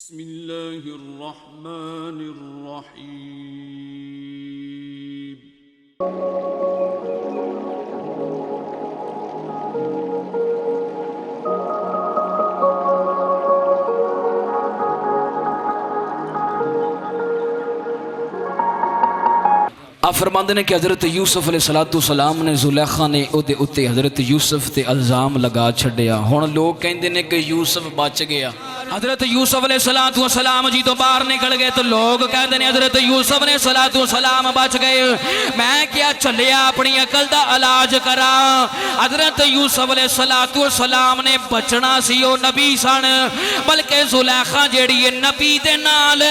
بسم اللہ الرحمن الرحیم آپ فرماندے نے کہ حضرت یوسف علیہ السلام نے زلیخا نے او دے اتے حضرت یوسف تے الزام لگا چھڑیا. ہن لوگ کہندے نے کہ یوسف بچ گیا. حضرت یوسف علیہ السلام جی تو باہر نکل گئے تو لوگ کہندے نے حضرت یوسف علیہ السلام بچ گئے. میں کیا چلیا اپنی عقل دا علاج کرا. حضرت یوسف علیہ السلام نے بچنا سی او نبی سن, بلکہ زلیخا جیڑی ہے نبی دے نال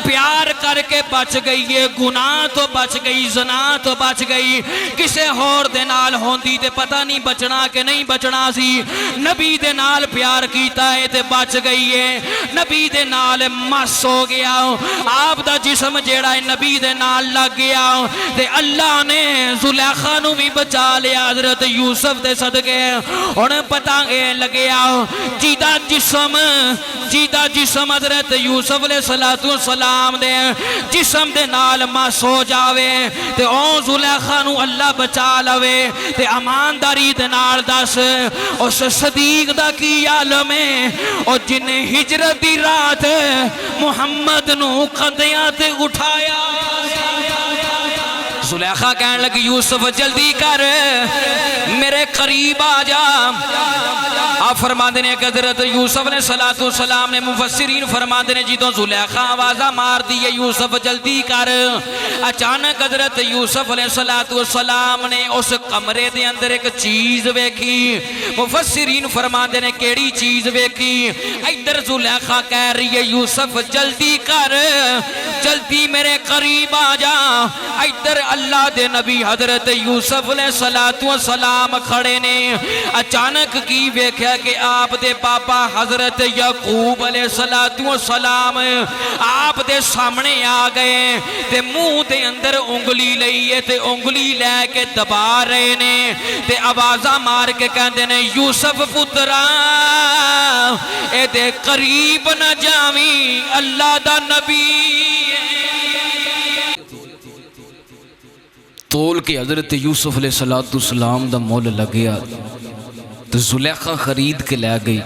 پیار کر کے بچ گئی ہے, گناہ تو بچ گئی, زنا تو بچ گئی. کسے ہور دے نال ہوندی تے پتہ نہیں بچنا کہ نہیں بچنا سی. نبی دے نال پیار کیتا ہے تے بچ گئی ہے. نبی دے نال مس ہو گیا, آپ دا جسم جیڑا ہے نبی دے نال لگ گیا تے اللہ نے زلیخا نو بھی بچا لیا حضرت یوسف دے صدقے. ہن پتہ لگیا جیدہ جسم حضرت یوسف علیہ السلام دے جسم دے نال مس ہو جاوے تے او زلیخا نو اللہ بچا لوے. تے امانداری دے نال دس اس صدیق دا کی عالم ہے او جن ہجرت دی رات محمد نو کندیاں تے اٹھایا. زلیخا کہنے لگی یوسف جلدی کر میرے قریب آ جا. آپ فرماندے نے کہ حضرت یوسف علیہ السلام نے مفسرین فرماندے نے جی تو زلیخا آوازہ مار دی ہے یوسف جلدی کر. اچانک حضرت یوسف علیہ السلام نے اس کمرے دے اندر ایک چیز ویکھی. مفسرین فرماندے نے کیڑی چیز ویکھی. ادھر زلیخا کہہ رہی ہے یوسف جلدی کر, جلدی میرے قریب آ جا. ادھر اللہ دے نبی حضرت یوسف علیہ السلام کھڑے نے. اچانک کی ویکھیا کہ آپ دے پاپا حضرت یعقوب علیہ السلام آپ دے سامنے آ گئے تے منہ دے اندر انگلی لئیے تے انگلی لے کے دبا رہے نے تے آوازہ مار کے کہندے نے یوسف پترا اے دے قریب نہ جاویں اللہ دا نبی. تول کے حضرت یوسف علیہ السلام دا مول لگیا تو زلیخا خرید کے لے گئی.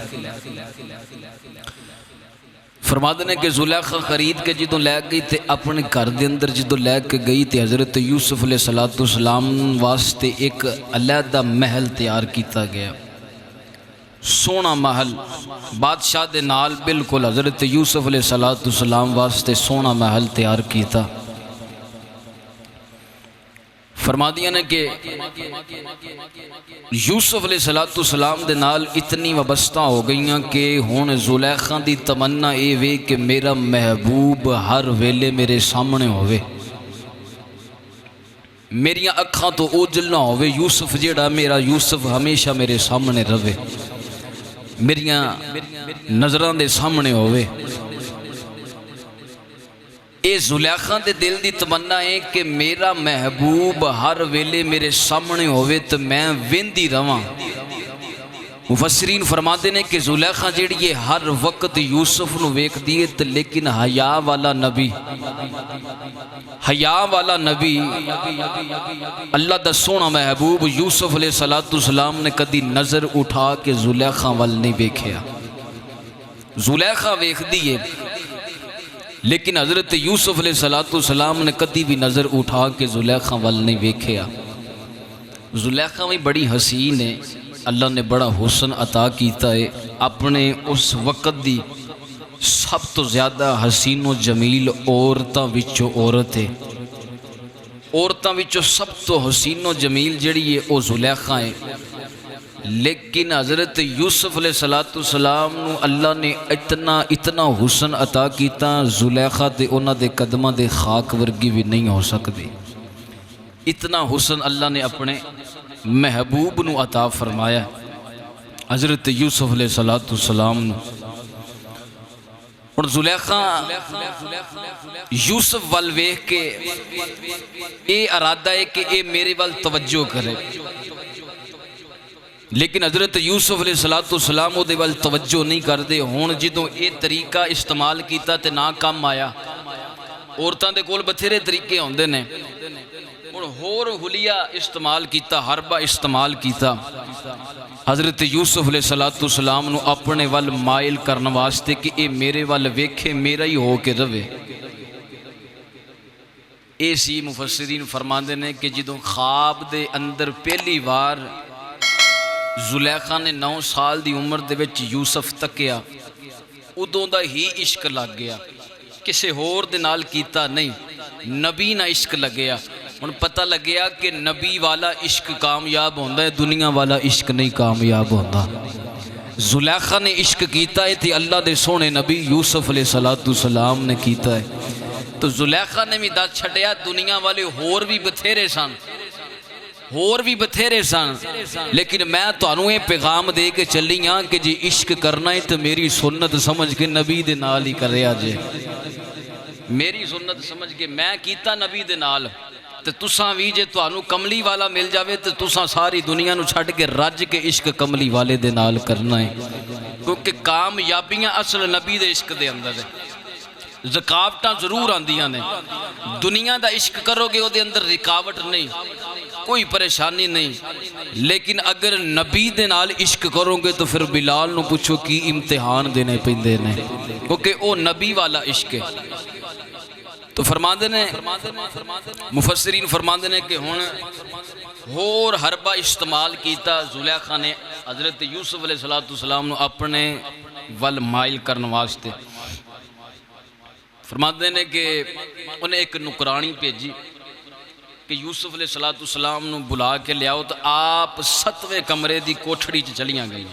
فرماتے ہیں کہ زلیخا خرید کے جدوں لے گئی تے اپنے گھر دے اندر جدوں لے کے گئی تے حضرت یوسف علیہ السلام واسطے ایک علیحدہ محل تیار کیتا گیا. سونا محل بادشاہ دے نال بالکل حضرت یوسف علیہ السلام واسطے سونا محل تیار کیتا. فرما دیا نے کہ یوسف علیہ السلام دے نال اتنی وابستہ ہو گئیاں کہ ہون زلیخا دی تمنا اے وے کہ میرا محبوب ہر ویلے میرے سامنے ہوئے, میری اکھاں تو اوجل نہ ہوئے, یوسف جیڑا میرا یوسف ہمیشہ میرے سامنے رہے, میری نظران دے سامنے ہوئے. اے زلیخا دے دل دی تمنا ہے کہ میرا محبوب ہر ویلے میرے سامنے ہوئے تو میں ویندی رواں. مفسرین فرماتے ہیں کہ زلیخا جیڑی یہ ہر وقت یوسف نو ویک دیئے لیکن حیا والا نبی اللہ دا سونا محبوب یوسف علیہ السلام نے کدی نظر اٹھا کے زلیخا وال نہیں ویکھیا. زلیخا ویکھ دیئے لیکن حضرت یوسف علیہ السلام نے کدی بھی نظر اٹھا کے زلیخا وال نہیں ویکھیا. زلیخا بھی بڑی حسین ہے, اللہ نے بڑا حسن عطا کیتا ہے. اپنے اس وقت دی سب تو زیادہ حسین و جمیل عورتاں وچوں عورت ہے. عورتاں وچوں سب تو حسین و جمیل جڑی ہے او زلیخا ہے. لیکن حضرت یوسف علیہ السلام نو اللہ نے اتنا حسن عطا کیتا, زلیخا تے انہاں دے قدماں دے خاک ورگی بھی نہیں ہو سکتی. اتنا حسن اللہ نے اپنے محبوب نو عطا فرمایا حضرت یوسف علیہ السلام نو. اور زلیخا یوسف وال ویکھ کے اے ارادہ ہے کہ اے میرے وال توجہ کرے. لیکن حضرت یوسف علیہ السلام وہ وال توجہ نہیں کرتے. ہن جدوں یہ طریقہ استعمال کیتا تے نہ کم آیا. عورتاں دے کول بتھیرے طریقے ہوندے نے. ہن ہور حلیہ استعمال کیتا, حربہ استعمال کیتا حضرت یوسف علیہ السلام نو اپنے ول مائل کرن واسطے کہ اے میرے ول ویکھے, میرا ہی ہو کے رہے. اے سی مفسرین فرماندے نے کہ جدوں خواب دے اندر پہلی بار زلیخا نے 9 سال دی عمر دے وچ یوسف تکیا, ادوں دا ہی عشق لگ گیا. کسے ہور دے نال کیتا نہیں, نبی نہ عشق لگیا. ہن پتہ لگیا کہ نبی والا عشق کامیاب ہوندا ہے, دنیا والا عشق نہیں کامیاب ہوندا. زلیخا نے عشق کیتا ہے تے اللہ دے سونے نبی یوسف علیہ السلام نے کیتا ہے. تو زلیخا نے بھی دس چھڈیا, دنیا والے ہور بھی بتھیرے سن, ہور بھی بتھیرے سن. لیکن میں تانوں یہ پیغام دے کے چلی ہاں کہ جی عشق کرنا ہے تو میری سنت سمجھ کے نبی دے نال ہی کریا جے. میری سنت سمجھ کے میں کیتا نبی دے نال, تے تساں بھی جے تانوں کملی والا مل جاوے تے تساں ساری دنیا نو چھڈ کے رج کے عشق کملی والے دے نال کرنا ہے. کیونکہ کامیابیاں اصل نبی دے عشق دے اندر ہے. رکاوٹاں ضرور آندیاں نے, دنیا دا عشق کرو گے او دے اندر رکاوٹ نہیں, کوئی پریشانی نہیں. لیکن اگر نبی دے نال عشق کرو گے تو پھر بلال نو پوچھو کی امتحان دینے پیندے نے, کیونکہ او نبی والا عشق ہے. تو فرماندے نے مفسرین فرماندے نے کہ ہن ہور حربہ استعمال کیتا زلیخا نے حضرت یوسف علیہ السلام نو اپنے ول مائل کرن واسطے. فرماتے ہیں کہ انہیں ایک نکرانی بھیجی کہ یوسف علیہ السلام نو بلا کے لیاؤ. تو آپ 7ویں کمرے دی کوٹھڑی چلیاں گئی.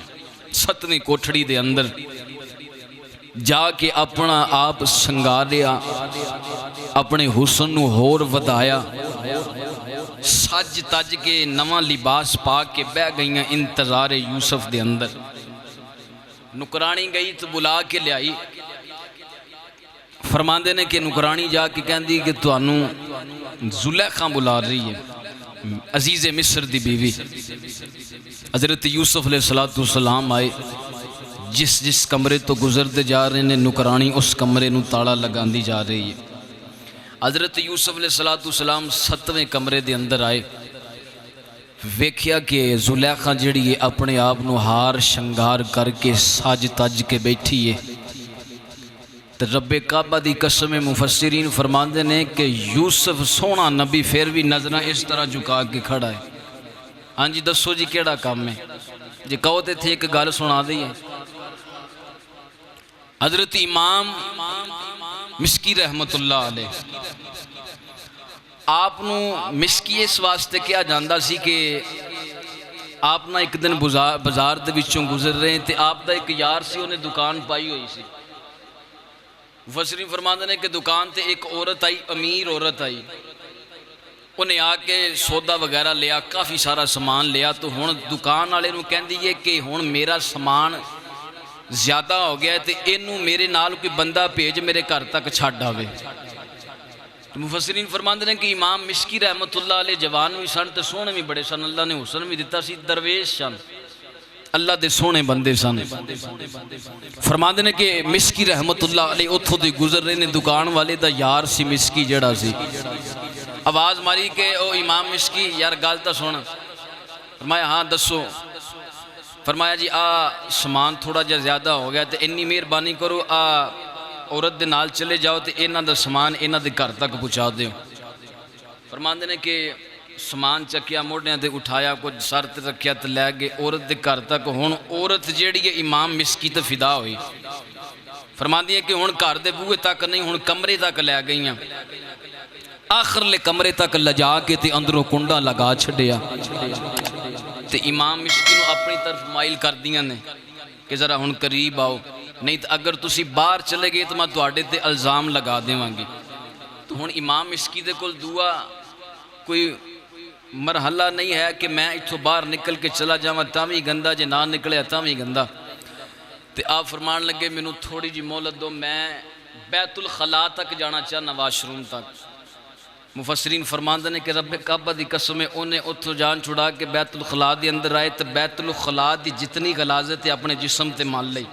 7ویں کوٹھڑی دے اندر جا کے اپنا آپ سنگاریا, اپنے حسن نو ہور ودایا, سج تج کے نواں لباس پا کے بہ گئیاں انتظار یوسف دے اندر. نکرانی گئی تو بلا کے لیائی. فرماندے نے کہ نکرانی جا کے کہندی کہ تانوں زلیخا بلا رہی ہے, عزیز مصر دی بیوی. حضرت یوسف علیہ السلام آئے, جس جس کمرے تو گزرتے جا رہے ہیں نکرانی اس کمرے نو تاڑا لگاندی جا رہی ہے. حضرت یوسف علیہ السلام 7ویں کمرے دے اندر آئے, ویکھیا کہ زلیخا جڑی ہے اپنے آپ نو ہار شنگار کر کے ساج تاج کے بیٹھی ہے. رب کعبہ دی قسم مفسرین فرماندے نے کہ یوسف سونا نبی پھر بھی نظرہ اس طرح جھکا کے کھڑا ہے. ہاں جی دسو جی کیڑا کام ہے جی کہو تے تھے ایک گل سنا دی ہے. حضرت امام مسکی رحمت اللہ علیہ آپ نو مسکی اس واسطے کیا جاندہ سی کہ آپ نہ ایک دن بازار دے وچوں گزر رہے ہیں تے آپ دا ایک یار سی انہیں دکان پائی ہوئی سی. مفسرین فرماندے نے کہ دکان تے ایک عورت آئی, امیر عورت آئی, انہیں آ کے سودا وغیرہ لیا, کافی سارا سامان لیا. تو ہن دکان والے نو کہندی ہے کہ ہن میرا سامان زیادہ ہو گیا ہے تے اینوں میرے نال کوئی بندہ بھیج میرے گھر تک چھڈ آوے. تو مفسرین فرماندے نے کہ امام مسکی رحمت اللہ علیہ جوان بھی سن تے سونے بھی بڑے سن, اللہ نے حسن بھی دیتا سی, درویش سن, اللہ دے سونے بندے سن. فرماندے نے کہ مسکی رحمت اللہ علیہ اتھوں دے گزر رہے نے, دکان والے دا یار سی مسکی جڑا سی. آواز ماری کہ او امام مسکی یار گل تا سن. فرمایا ہاں دسو. فرمایا جی سامان تھوڑا جا زیادہ ہو گیا تے انی مہربانی کرو عورت دے نال چلے جاؤ تے انہاں دا سامان انہاں دے گھر تک پہنچا دیو. فرماندے نے کہ سامان چکیا, موڑیاں تے اٹھایا, کچھ سر تے رکھیا تے لے گئے عورت دے گھر تک. ہن عورت جیڑی ہے امام مسکی تے فدا ہوئی. فرماندی ہے کہ ہن گھر دے بوئے تک نہیں, ہن کمرے تک لے گئیاں. آخر لے کمرے تک لجا کے تے اندروں کنڈا لگا چھڈیا تے امام مسکی نو اپنی طرف مائل کر دیاں نے کہ ذرا ہن قریب آؤ, نہیں تو اگر تسی باہر چلے گئے تو میں تواڈے تے الزام لگا دیواں گی. تو ہن امام مسکی دے کول دعا کوئی مرحلہ نہیں ہے کہ میں اتھوں باہر نکل کے چلا جاواں تاں وی گندا, جے نہ نکلے تاں وی گندا. تے آپ فرمان لگے مینوں تھوڑی جی مہلت دو, میں بیت الخلا تک جانا چاہنا, واش روم تک. مفسرین فرماندے نے کہ رب کعبہ دی قسم ہے انہیں اتھو جان چھڑا کے بیت الخلا دے اندر آئے تو بیت الخلا دی جتنی غلاظت ہے اپنے جسم تے مان لئی،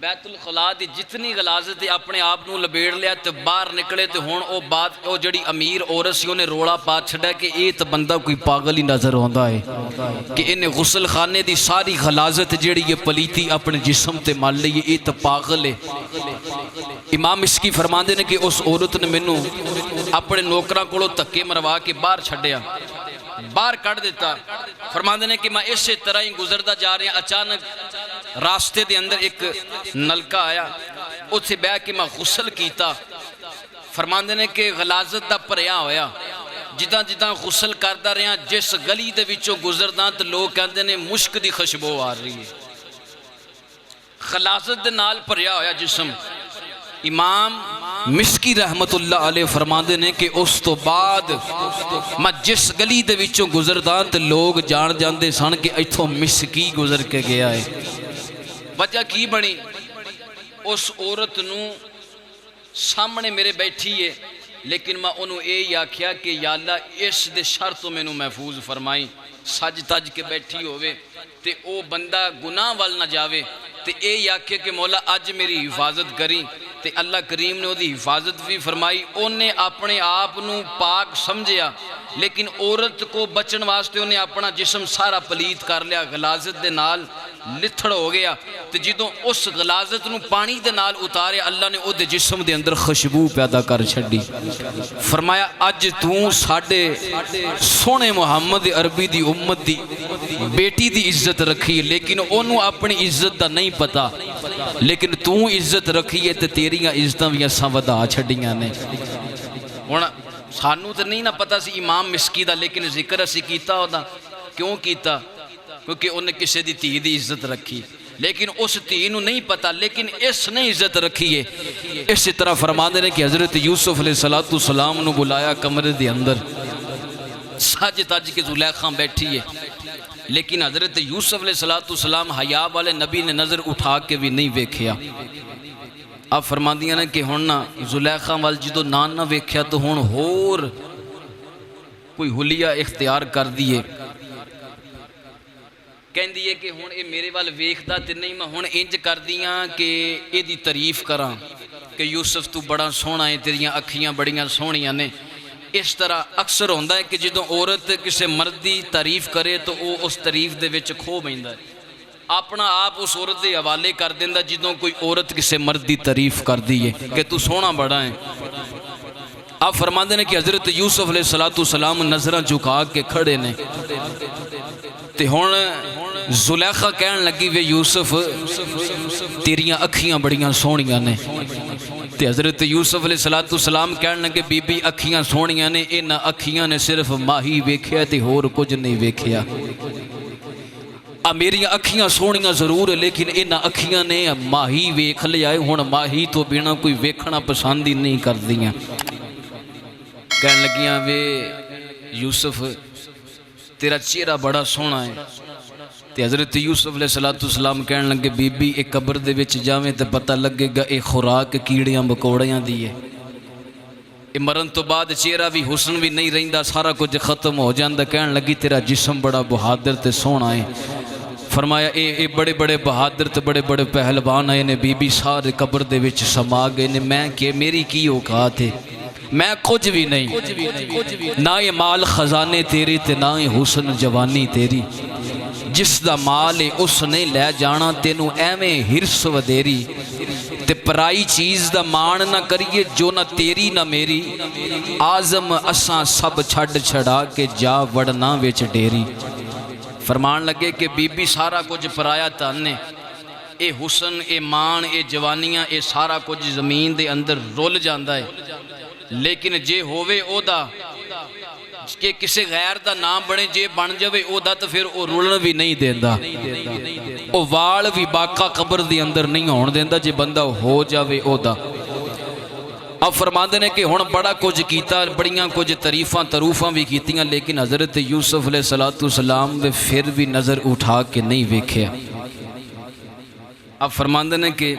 بیت الخلا دی جتنی غلاظت ہے اپنے آپ نو لبیڑ لیا تو باہر نکلے تو ہون او بات او جڑی امیر عورت سی انہیں روڑا پا چھڑا کہ اے تو بندہ کوئی پاگل ہی نظر ہوندا ہے کہ انہیں غسل خانے دی ساری غلاظت جڑی یہ پلیتی اپنے جسم تے مان لئی، اے تو پاگل ہے۔ امام مسکی فرماندے نے کہ اس عورت نے مینوں اپنے نوکراں کولوں دھکے مروا کے باہر چھڈیا، باہر کٹ دیتا۔ فرماندے نے کہ میں اسی طرح ہی گزردا جا رہا، اچانک راستے دے اندر ایک نلکا آیا، اتھے بیٹھ کے میں غسل کیتا۔ فرماندے نے کہ غلاظت دا پریا ہویا، جداں جداں غسل کردا رہا جس گلی دے وچوں گزردا تے لوگ کہندے نے مشک دی خوشبو آ رہی ہے، غلاظت دے نال پریا ہویا جسم۔ امام مسکی رحمت اللہ علیہ فرماندے نے کہ اس تو بعد میں جس گلی دے وچوں گزردا تے لوگ جان جاندے سن کہ ایتھوں مسکی گزر کے گیا ہے۔ وجہ کی بنی؟ اس عورت نو سامنے میرے بیٹھی ہے، لیکن میں انہوں اے ہی آکھیا کہ یا اللہ اس دے شر تو میں نو محفوظ فرمائی، سج تج کے بیٹھی ہوئے تے او بندہ گناہ وال نہ جاوے تے اے ہی آکھیا کہ مولا اج میری حفاظت کری تے اللہ کریم نے وہ دی حفاظت بھی فرمائی۔ انہیں اپنے آپ نو پاک سمجھیا، لیکن عورت کو بچن واسطے انہیں اپنا جسم سارا پلیت کر لیا، غلاظت دے نال لتھڑ ہو گیا تے جدوں اس غلاظت نو پانی دے نال اتارے اللہ نے او دے جسم دے اندر خوشبو پیدا کر چھڈی۔ فرمایا اج تو ساڈے سونے محمد عربی دی امت دی بیٹی دی عزت رکھی، لیکن انہوں اپنی عزت دا نہیں پتا، لیکن تو عزت رکھی ہے تے تیریاں عزتاں بھی اساں ودا چھڈیاں نے۔ ہن سانوں تے نہیں نہ پتا سی امام مسکی دا، لیکن ذکر اسی کیتا ہوتا۔ کیوں کیتا؟ کیونکہ انہیں کسی دی تھی دی عزت رکھی، لیکن اس تھی نو نہیں پتا، لیکن اس نے عزت رکھی ہے۔ اسی طرح فرماندے نے کہ حضرت یوسف علیہ السلام نو بلایا کمرے دے اندر، سج تج کے زلیخا بیٹھی ہے، لیکن حضرت یوسف علیہ السلام حیا والے نبی نے نظر اٹھا کے بھی نہیں ویکھیا۔ آپ فرماندیاں نے کہ ہن نہ زلیخا وال جدو نہ ویکھیا تو ہن ہور کوئی حلیہ اختیار کر دیے، کہن دیئے کہ ہن اے میرے وال ویکھدا تے نہیں، میں ہن انج کر دیاں کہ اے دی تعریف کراں کہ یوسف تو بڑا سونا ہے، تیریاں اکھیاں بڑیاں سونیاں نے۔ اس طرح اکثر ہوندہ ہے کہ جدوں عورت کسے مرد دی تعریف کرے تو وہ اس تعریف دے وچ کھو بیندا ہے، اپنا آپ اس عورت دے حوالے کر دیندا جدوں کوئی عورت کسے مرد دی تعریف کر دیئے کہ تو سونا بڑا ہے۔ آپ فرماندے نے کہ حضرت یوسف علیہ السلام نظرہ جھکا کے کھڑے نے تے ہن زلیخا کہن لگی وے یوسف تیریاں اکھیاں بڑیاں سونیاں نے، تے حضرت یوسف علیہ السلام کہن لگے بی بی اکھیاں سونیاں نے، انہاں اکھیاں نے صرف ماہی ویکھیا تے ہور کچھ نہیں ویکھیا۔ میری اکھیاں سونیاں ضرور ہے، لیکن انہاں اکھیاں نے ماہی ویکھ لیا ہے، ہن ماہی تو بنا کوئی ویکھنا پسند ہی نہیں کر دیاں۔ کہن لگیاں وے یوسف تیرا چہرہ بڑا سونا ہے، تے حضرت یوسف علیہ السلام کہن لگے بی بی ایک قبر دے وچ جاویں تے پتہ لگے گا اے خوراک کیڑیاں مکوڑیاں دی ہے، اے مرن تو بعد چہرہ بھی حسن بھی نہیں رہندا، سارا کچھ ختم ہو جاندا۔ کہن لگی تیرا جسم بڑا بہادر تے سونا ہے۔ فرمایا اے بڑے بڑے بہادر تے بڑے بڑے پہلوان آئے نے، بی بی سارے قبر دے وچ سما گئے نے، میں کہ میری کی اوقات ہے، میں کچھ بھی نہیں، نہ یہ مال خزانے تیری تے نہ یہ حسن جوانی تیری، جس دا مال ہے اس نے لے جانا، تینوں ایویں ہرس ودیری، تے پرائی چیز دا مان نہ کریے جو نہ تیری نہ میری، آزم اساں سب چھڑ چھڑا کے جا وڑنا ویچ ڈیری۔ فرمان لگے کہ بی بی سارا کچھ پرایا تانے، اے حسن اے مان اے جوانیاں اے سارا کچھ زمین دے اندر رول جاندہ ہے، لیکن جے ہووے او دا کہ کسی غیر دا نام بنے، جے بن جاوے او دا تو پھر او رولن بھی نہیں دیندہ، او وال بھی باقا قبر دی اندر نہیں ہون دیندہ، جے بندہ ہو جاوے او دا۔ اب فرماندے نے کہ ہن بڑا کچھ کیتا، بڑیاں کچھ تعریفاں تروفاں بھی کیتیاں، لیکن حضرت یوسف علیہ السلام نے پھر بھی نظر اٹھا کے نہیں ویکھیا۔ آپ فرماندے نے کہ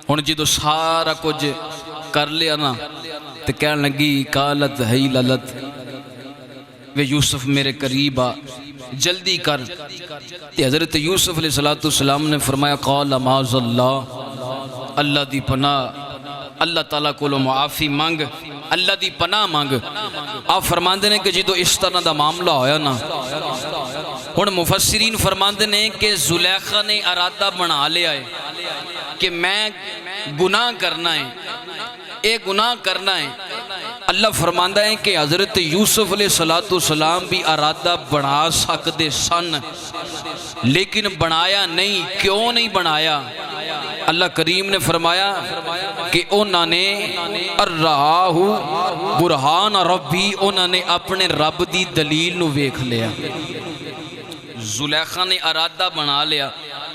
ہن جدو سارا کچھ کر لیا نا تے کہن لگی قالت ہی للت وے یوسف میرے قریب آ جلدی کر. تے حضرت یوسف علیہ السلام نے فرمایا قال معاذ اللہ، اللہ دی پناہ، اللہ تعالیٰ کو معافی مانگ، اللہ دی پناہ مانگ. آپ فرماندے نے کہ جدو اس طرح دا معاملہ ہویا نا ہن مفسرین فرماندے نے کہ زلیخا نے ارادہ بنا لیا ہے کہ میں گناہ کرنا ہے، اے گناہ کرنا ہے. اللہ فرماندہ ہے کہ حضرت یوسف علیہ السلام بھی ارادہ بنا سکتے سن لیکن بنایا نہیں. کیوں نہیں بنایا؟ اللہ کریم نے فرمایا کہ انہوں نے الرآہ برہان ربی، انہوں نے اپنے رب دی دلیل نو ویکھ لیا. زلیخا نے ارادہ بنا لیا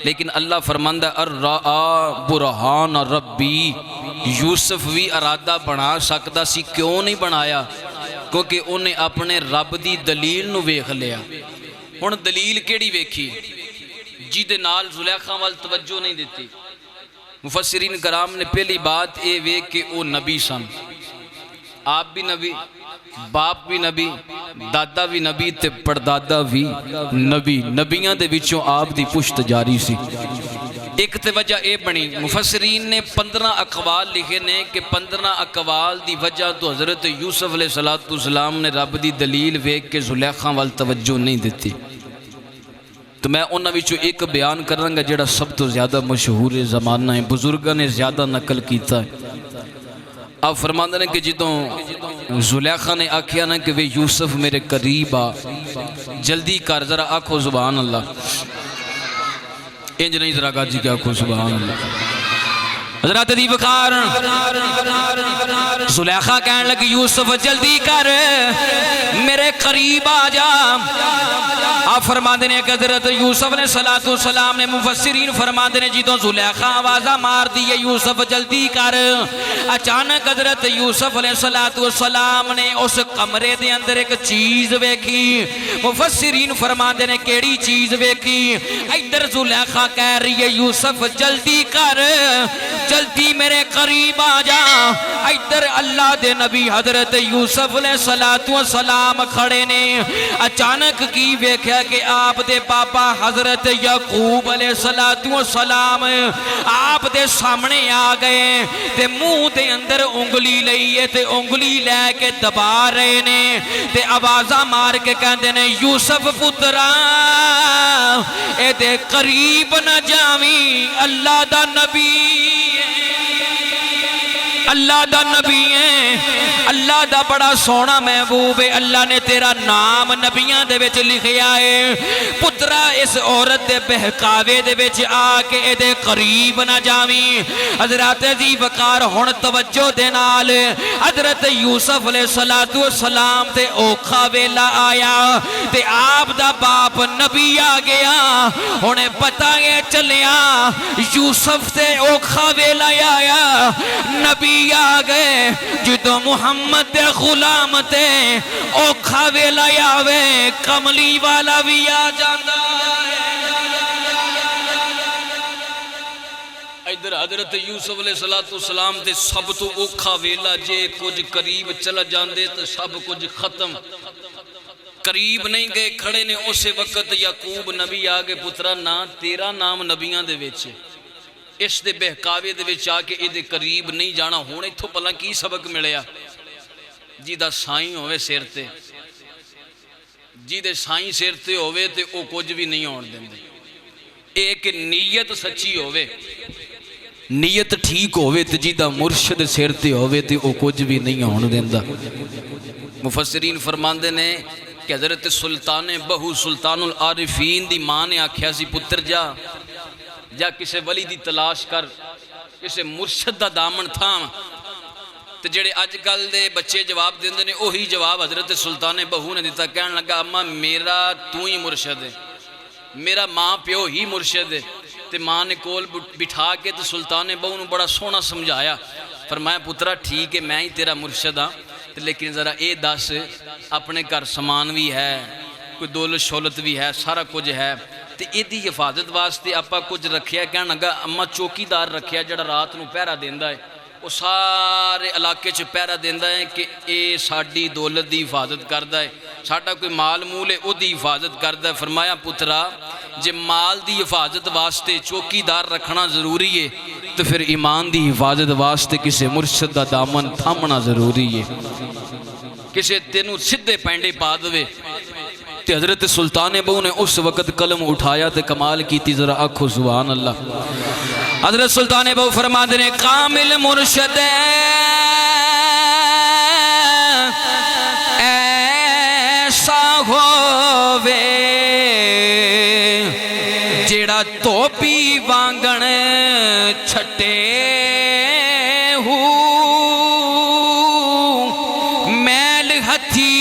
لیکن اللہ فرماندہ الرآہ برہان ربی، یوسف بھی ارادہ بنا سکتا سی. کیوں نہیں بنایا؟ کیونکہ انہیں اپنے رب دی دلیل نو ویکھ لیا. ہن دلیل کیڑی ویکھی جی دے نال زلیخا وال توجہ نہیں دیتی؟ مفسرین کرام نے پہلی بات اے ویکھ کہ او نبی سن، آپ بھی نبی، باپ بھی نبی، دادا بھی نبی تے پردادا بھی نبی، نبیاں دے وچوں آپ دی پشت جاری سی. ایک تے وجہ اے بنی، مفسرین نے 15 اقوال لکھے نے کہ 15 اقوال دی وجہ تو حضرت یوسف علیہ السلام نے رب دی دلیل ویکھ کے زلیخا وال توجہ نہیں دیتی. تو میں انہاں وچوں ایک بیان کراں گا جڑا سب تو زیادہ مشہور زمانہ ہے، بزرگاں نے زیادہ نقل کیتا ہے. آپ فرماندے ہیں کہ جدوں زلیخا نے آکھیا نا کہ وے یوسف میرے قریب آ جلدی کر، ذرا آکھو سبحان اللہ. انج نہیں ذرا گاجی کے آکھو سبحان اللہ. حضرات دی بخار زلیخا کہنے لگی یوسف جلدی کر میرے قریب آ جا. آپ فرماندے نے کہ حضرت یوسف علیہ السلام نے مفسرین فرماندے نے جدوں زلیخا آوازہ مار دیئے یوسف جلدی کر، اچانک حضرت یوسف علیہ السلام نے اس کمرے دے اندر ایک چیز ویکھی. مفسرین فرماندے نے کیڑی چیز ویکھی؟ ادھر زلیخا کہہ رہی ہے یوسف جلدی کر، جلدی میرے قریب آ جا. ادھر اللہ دے نبی حضرت یوسف علیہ السلام کھڑے نے. اچانک کی ویکھیا کہ آپ دے پاپا حضرت یعقوب علیہ السلام آپ دے سامنے آ گئے تے منہ دے اندر انگلی لئیے تے انگلی لے کے دبا رہے نے تے آوازہ مار کے کہندے نے یوسف پترا اے دے قریب نہ جاویں، اللہ دا نبی اللہ دا نبی ہے، اللہ دا بڑا سونا محبوب ہے، اللہ نے تیرا نام نبیاں دے وچ لکھیا ہے. پترا اس عورت دے بہکاوے دے وچ آ کے اے دے قریب نہ جاویں. حضرات دی وقار ہن توجہ دے نال حضرت یوسف علیہ السلام تے اوکھا ویلا آیا تے آپ دا باپ نبی آ گیا. ہن پتہ اے چلیا یوسف تے اوکھا ویلا آیا، نبی آ گئے. جدو محمد دے غلام تے اوکھا ویلا آوے کملی والا بھی آ جاندہ ہے. ادھر حضرت یوسف علیہ السلام تے سب تو اوکھا ویلا جے کچھ قریب چلا جاندے تو سب کچھ ختم. قریب نہیں گئے، کھڑے نے اسے وقت یعقوب نبی آگے پترا نا تیرا نام نبیاں دے ویچے، اس دے بہکاوے دے وچ آ کے اے دے قریب نہیں جانا. ہن ایتھوں پہلا کی سبق ملیا؟ جی دا سائیں ہوئے سیر تے، جی دے سائیں سیر تے ہوئے تے او کچھ بھی نہیں ہون دیندے. ایک نیت سچی ہوئے، نیت ٹھیک ہوئے تے جی دا مرشد سیر تے ہوئے تے او کچھ بھی نہیں ہون دیندہ. مفسرین فرماندے نے کہ حضرت سلطان بہو سلطان العارفین دی ماں نے آکھیا سی پتر جا کسے ولی دی تلاش کر، کسے مرشد دا دامن تھام. تے جڑے آج کل دے بچے جواب دیندے نے اوہی جواب حضرت سلطان بہو نے دیتا. کہنے لگا اماں میرا تو ہی مرشد ہے، میرا ماں پیو ہی مرشد ہے. تے ماں نے کول بٹھا کے تے سلطان بہو نے بڑا سونا سمجھایا. فرمایا پترا ٹھیک ہے میں ہی تیرا مرشد ہاں لیکن ذرا اے دس اپنے گھر سامان بھی ہے، کوئی دولت شولت بھی ہے، سارا کچھ ہے، تے ایدی حفاظت واسطے آپا کچھ رکھیا، کہنے لگا اما چوکیدار رکھیا جڑا رات نو پہرا دیندا ہے، وہ سارے علاقے چ پہرا دیندا ہے کہ اے ساڈی دولت دی حفاظت کردا ہے، ساڈا کوئی مال مول ہے او دی حفاظت کردا ہے۔ فرمایا پترا جے مال دی حفاظت واسطے چوکیدار رکھنا ضروری ہے تو پھر ایمان دی حفاظت واسطے کسے مرشد دا دامن تھامنا ضروری ہے۔ کسے تینوں سدھے پینڈے پا دوے تے حضرت سلطان بہو نے اس وقت قلم اٹھایا تے کمال کیتی، ذرا آکھو سبحان اللہ۔ حضرت سلطان بہو فرماتے ہیں کامل مرشد ایسا ہووے جیڑا توپی وانگن چھٹے ہو، میل ہتھی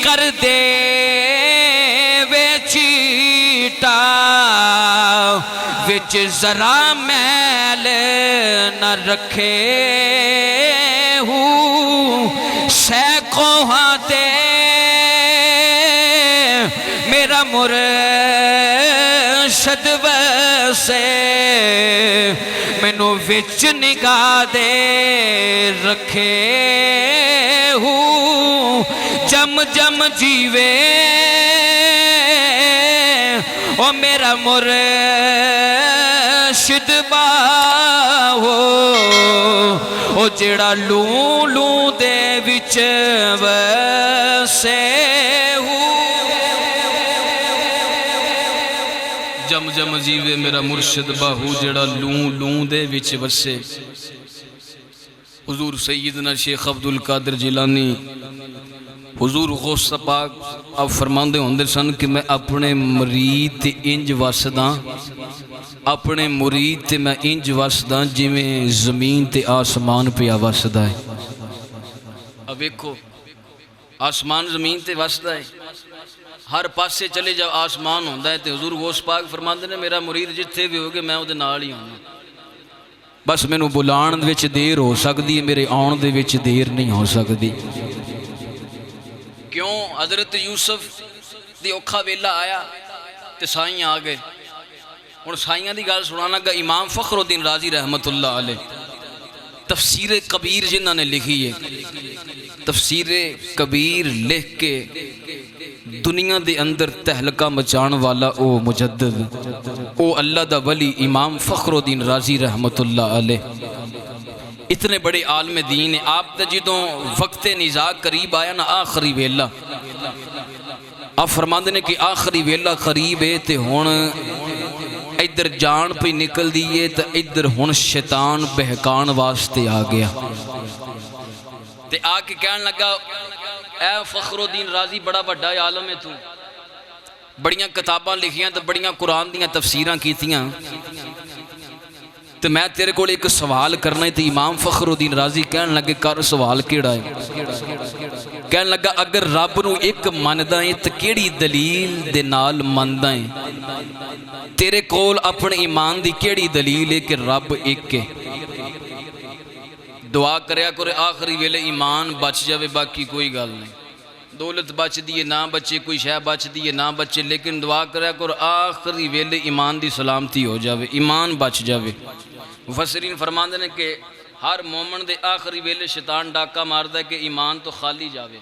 کر دے وے چیٹا، وچ ذرا میل نہ رکھے ہوں، سینکڑوں ہاتھے میرا مرشد ویسے مینوں وچ نگاہ دے رکھے ہوں، جم جم جیوے او میرا مرشد باہو، او جڑا لوں لوں دے وچ ویسے ہوں، جم جم جیوے میرا مرشد باہو جڑا لوں لوں دے وچ وسے۔ حضور سیدنا شیخ عبدالقادر جیلانی حضور غوث پاک اب فرماندے ہوندے سن کہ میں اپنے مرید تے انج وسداں، اپنے مرید تے میں انج وسداں جویں زمین تے آسمان پہ وسدا ہے۔ اب دیکھو آسمان زمین تے وسدا ہے، ہر پاسے چلے جاؤ آسمان ہوندا ہے، تے حضور غوث پاک فرماندے نے میرا مرید جتھے بھی ہوگے میں اودے نال ہی ہونا، بس مینوں بلان وچ دیر ہو سکدی ہے، میرے آن دے وچ دیر نہیں ہو سکدی۔ کیوں؟ حضرت یوسف دی اوکھا ویلا آیا تے سائیں آ گئے۔ اور سائیاں دی گل سنانا گا امام فخر الدین رازی رحمت اللہ علیہ تفسیر کبیر جنہاں نے لکھی ہے، تفسیر کبیر لکھ کے دنیا دے اندر تہلکہ مچان والا او مجدد او اللہ دا ولی امام فخر الدین رازی رحمت اللہ علیہ اتنے بڑے عالم دین ہیں۔ آپ دا جدوں وقت نزاع قریب آیا نا آخری ویلا، آپ فرماندے نے کہ آخری ویلا قریب ہے تے ہون ادھر جان پہ نکل دیئے تے ادھر ہون شیطان بہکان واسطے آ گیا تے آ کے کہنے لگا اے فخر الدین رازی بڑا بڑا عالم ہے تو، بڑیاں کتاباں لکھیاں تے بڑیاں قرآن دیاں تفسیراں کیتیاں، تو میں تیرے کو ایک سوال کرنا ہے۔ تو امام فخر الدین رازی کہنے لگے کر سوال کیڑا ہے؟ کہنے لگا اگر رب نو ایک مندہ ہے تو کیڑی دلیل دے نال مندہ ہے؟ تیرے کول اپنے ایمان دی کیڑی دلیل ہے کہ رب ایک ہے؟ دعا کریا کرے آخری ویلے ایمان بچ جاوے، باقی کوئی گل نہیں، دولت بچ دیئے نہ بچے، کوئی شے بچ دیئے نہ بچے، لیکن دعا کریا کرے آخری ویلے ایمان دی سلامتی ہو جاوے، ایمان بچ جاوے۔ مفسرین فرماندے نے کہ ہر مومن دے آخری ویلے شیطان ڈاکہ ماردا ہے کہ ایمان تو خالی جاوے،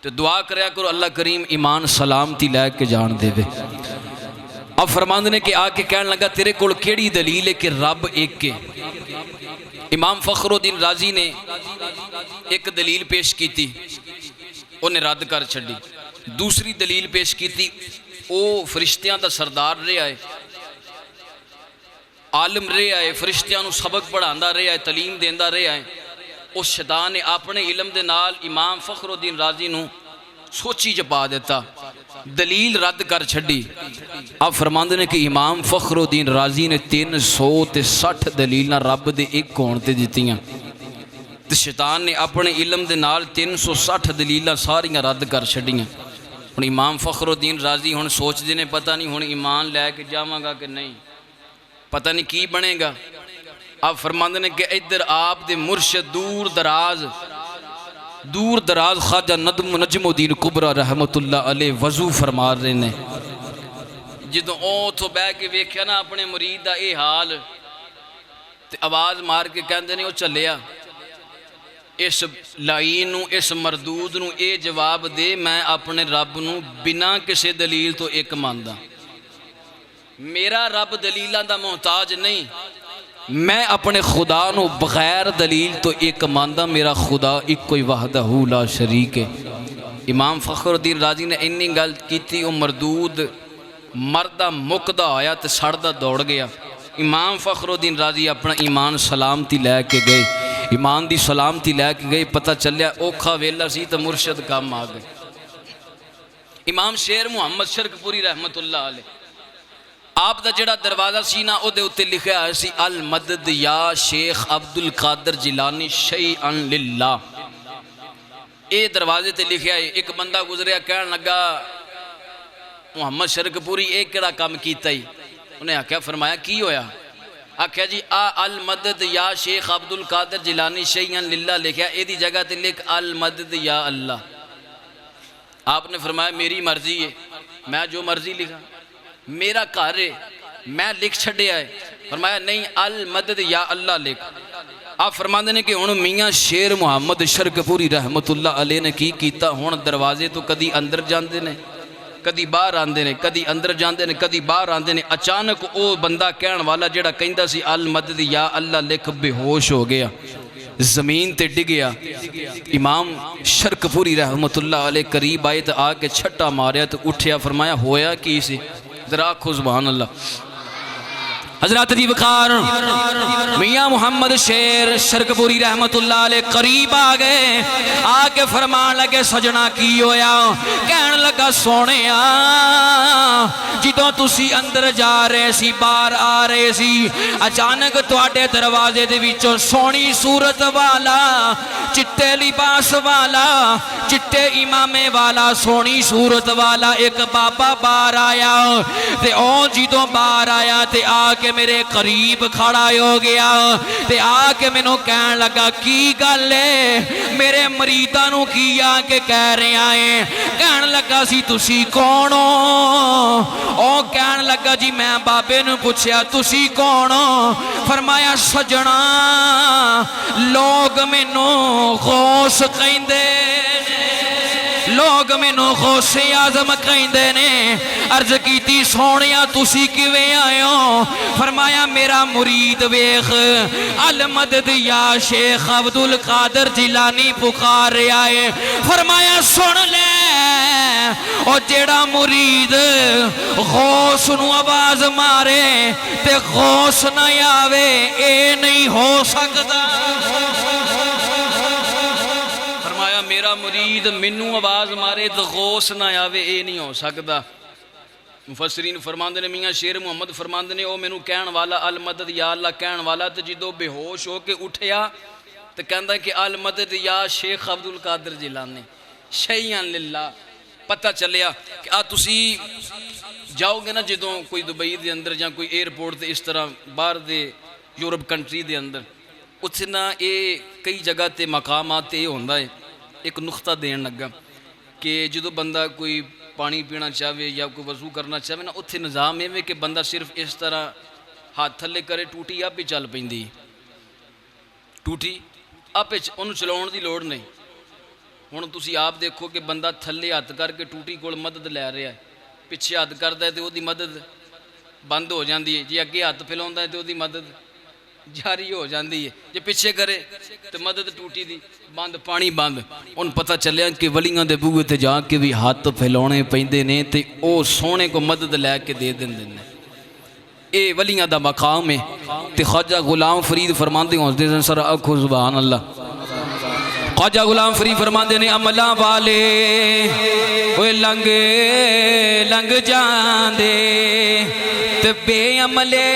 تو دعا کریا کرو اللہ کریم ایمان سلامتی لے کے جان دے وے۔ اب فرماندے نے کہ آ کے کہنے لگا تیرے کول کیڑی دلیل ہے کہ رب ایک ہے؟ امام فخر الدین رازی نے ایک دلیل پیش کی تھی، انہیں رد کر چھڑی۔ دوسری دلیل پیش کی تھی، او فرشتیاں دا سردار رہے آئے، عالم رہے آئے، فرشتیاں نو سبق پڑھاندا رہے آئے، تعلیم دیندا رہے آئے۔ اس شیطان نے اپنے علم دے نال امام فخر الدین رازی نو سوچی جپا دیتا، دلیل رد کر چھڑی۔ اب فرماندے نے کہ امام فخر الدین رازی نے 360 دلیلاں رب دے ایک ہون تے دتیاں، تے شیطان نے اپنے علم دے نال 360 دلیلاں ساریاں رد کر چھڑیاں۔ ہن امام فخر الدین رازی ہن سوچ دے نے پتہ نہیں ہن ایمان لے کے جاواں گا کہ نہیں، پتہ نہیں کی بنے گا۔ اب فرماندے نے کہ ادھر آپ دے مرشد دور دراز خواجہ نجم الدین کبریٰ رحمت اللہ علیہ وضو فرما رہے نے، جدوں اتوں بہ کے ویکھیا نا اپنے مرید دا اے حال تے آواز مار کے کہندے نے وہ چلیا اس لائن نو اس مردود نو اے جواب دے میں اپنے رب نو بنا کسے دلیل تو ایک ماندا میرا رب دلیلاں دا محتاج نہیں میں اپنے خدا نو بغیر دلیل تو ایک ماندا میرا خدا ایک کوئی وحدہ لا شریک ہے امام فخر الدین رازی نے انی گل کیتی او مردود مردہ مکدہ آیا تے سڑدہ دوڑ گیا امام فخر الدین رازی اپنا ایمان سلامتی لے کے گئے ایمان دی سلامتی لے کے گئے پتہ چلیا اوکھا ویلا سی تو مرشد کام آ گئے امام شیر محمد شرک پوری رحمت اللہ علیہ آپ دا جڑا دروازہ سی نا او دے اتے لکھیا ہے سی المدد یا شیخ عبد القادر جیلانی شیئن للہ اے دروازے تے لکھیا ہے ایک بندہ گزریا کہنے لگا محمد شرک پوری ایک کڑا کام کیتا ہی انہیں آکھیا فرمایا کی ہویا آکھیا جی المدد یا شیخ عبد القادر جیلانی شیئن للہ لکھیا اے دی جگہ تے لکھ المدد یا اللہ آپ نے فرمایا میری مرضی ہے میں جو مرضی لکھا میرا گھر ہے میں لکھ چھڑیا ہے فرمایا نہیں المدد یا اللہ لکھ آپ فرماندے نے کہ ہن میاں شیر محمد شرک پوری رحمت اللہ علیہ نے کی کیتا ہن دروازے تو کدی اندر جاندے نے کدی باہر آندے نے کدی اندر جاندے نے کدی باہر آندے نے اچانک او بندہ کہن والا جڑا کہندا سی المدد یا اللہ لکھ بے ہوش ہو گیا زمین تے ڈگیا امام شرک پوری رحمت اللہ علیہ قریب آئے تو آ کے چھٹا ماریا تو اٹھیا فرمایا ہویا کی سی ذرا آکھو سبحان اللہ حضرات دی وقار میاں محمد شیر شرک پوری رحمت اللہ علیہ قریب آ گئے آ کے فرمان لگے سجنا کی ہویا کہن لگا سونے جدوں تسی اندر جا رہے سی باہر آ رہے سی اچانک تواڈے دروازے دے وچوں سونی صورت والا چٹے لباس والا چٹے امامے والا سونی صورت والا ایک بابا باہر آیا تے او جدوں باہر آیا تے آ کے میرے قریب کھڑا ہو گیا تے آ کے مینوں کہن لگا کی گل ہے میرے مریداں نوں کی آ کے کہہ رہے آئے کہن لگا سی تسی کون ہو او کہن لگا جی میں بابے نوں پوچھیا تسی کون ہو فرمایا سجنا لوگ مینوں غوث کہندے لوگ مینوں غوث اعظم کہندے نے عرض کیتی سونیا تسی کیویں آئے ہو فرمایا میرا مرید ویکھ المدد یا شیخ عبد القادر جیلانی پکار رہا ہے فرمایا سن لے او جیڑا مرید غوث نو آواز مارے تے غوث نہ آوے اے نہیں ہو سکتا میرا مرید منو آواز مارے تو غوث نہ آوے اے نہیں ہو سکتا مفسرین فرماندے نے میاں شیر محمد فرماندے نے او مینوں کہن والا المدد یا اللہ کہن والا تے جدوں بے ہوش ہو کے اٹھیا تے کہندا کہ المدد یا شیخ عبد القادر جیلانی شیئن للہ پتہ چلیا کہ تسی جاؤ گے نا جدوں کوئی دبئی دے اندر یا کوئی ایئرپورٹ تے اس طرح باہر دے یورپ کنٹری دے اندر اتھے نا اے کئی جگہ تے مقامات تے ہوندا ہے ایک نقطہ دین لگا کہ جدو بندہ کوئی پانی پینا چاہے یا کوئی وضو کرنا چاہے نا اتھے نظام ہے کہ بندہ صرف اس طرح ہاتھ تھلے کرے ٹوٹی آپ ہی چل پیندی ٹوٹی آپ انہوں چلاؤن دی لوڑ نہیں ہن تسی آپ دیکھو کہ بندہ تھلے ہاتھ کر کے ٹوٹی کول مدد لے رہا ہے پیچھے ہاتھ کردا ہے تے او دی مدد بند ہو جاندی ہے جی اگے ہاتھ پھیلاوندا ہے تے او دی مدد جاری ہو جاندی ہے جے پیچھے کرے تے مدد ٹوٹی دی بند پانی بند ان پتہ چلیا کہ ولیاں دے بوئے تے جا کے بھی ہاتھ پھیلاونے پیندے نے تے او سونے کو مدد لے کے دے دیندے نے اے ولیاں دا مقام ہے تے خواجہ غلام فرید فرماندے ہوں دے سر آکھو سبحان اللہ خواجہ غلام فرید فرماندے نے عملاں والے اوے لنگ لنگ جاندے تے بے عملے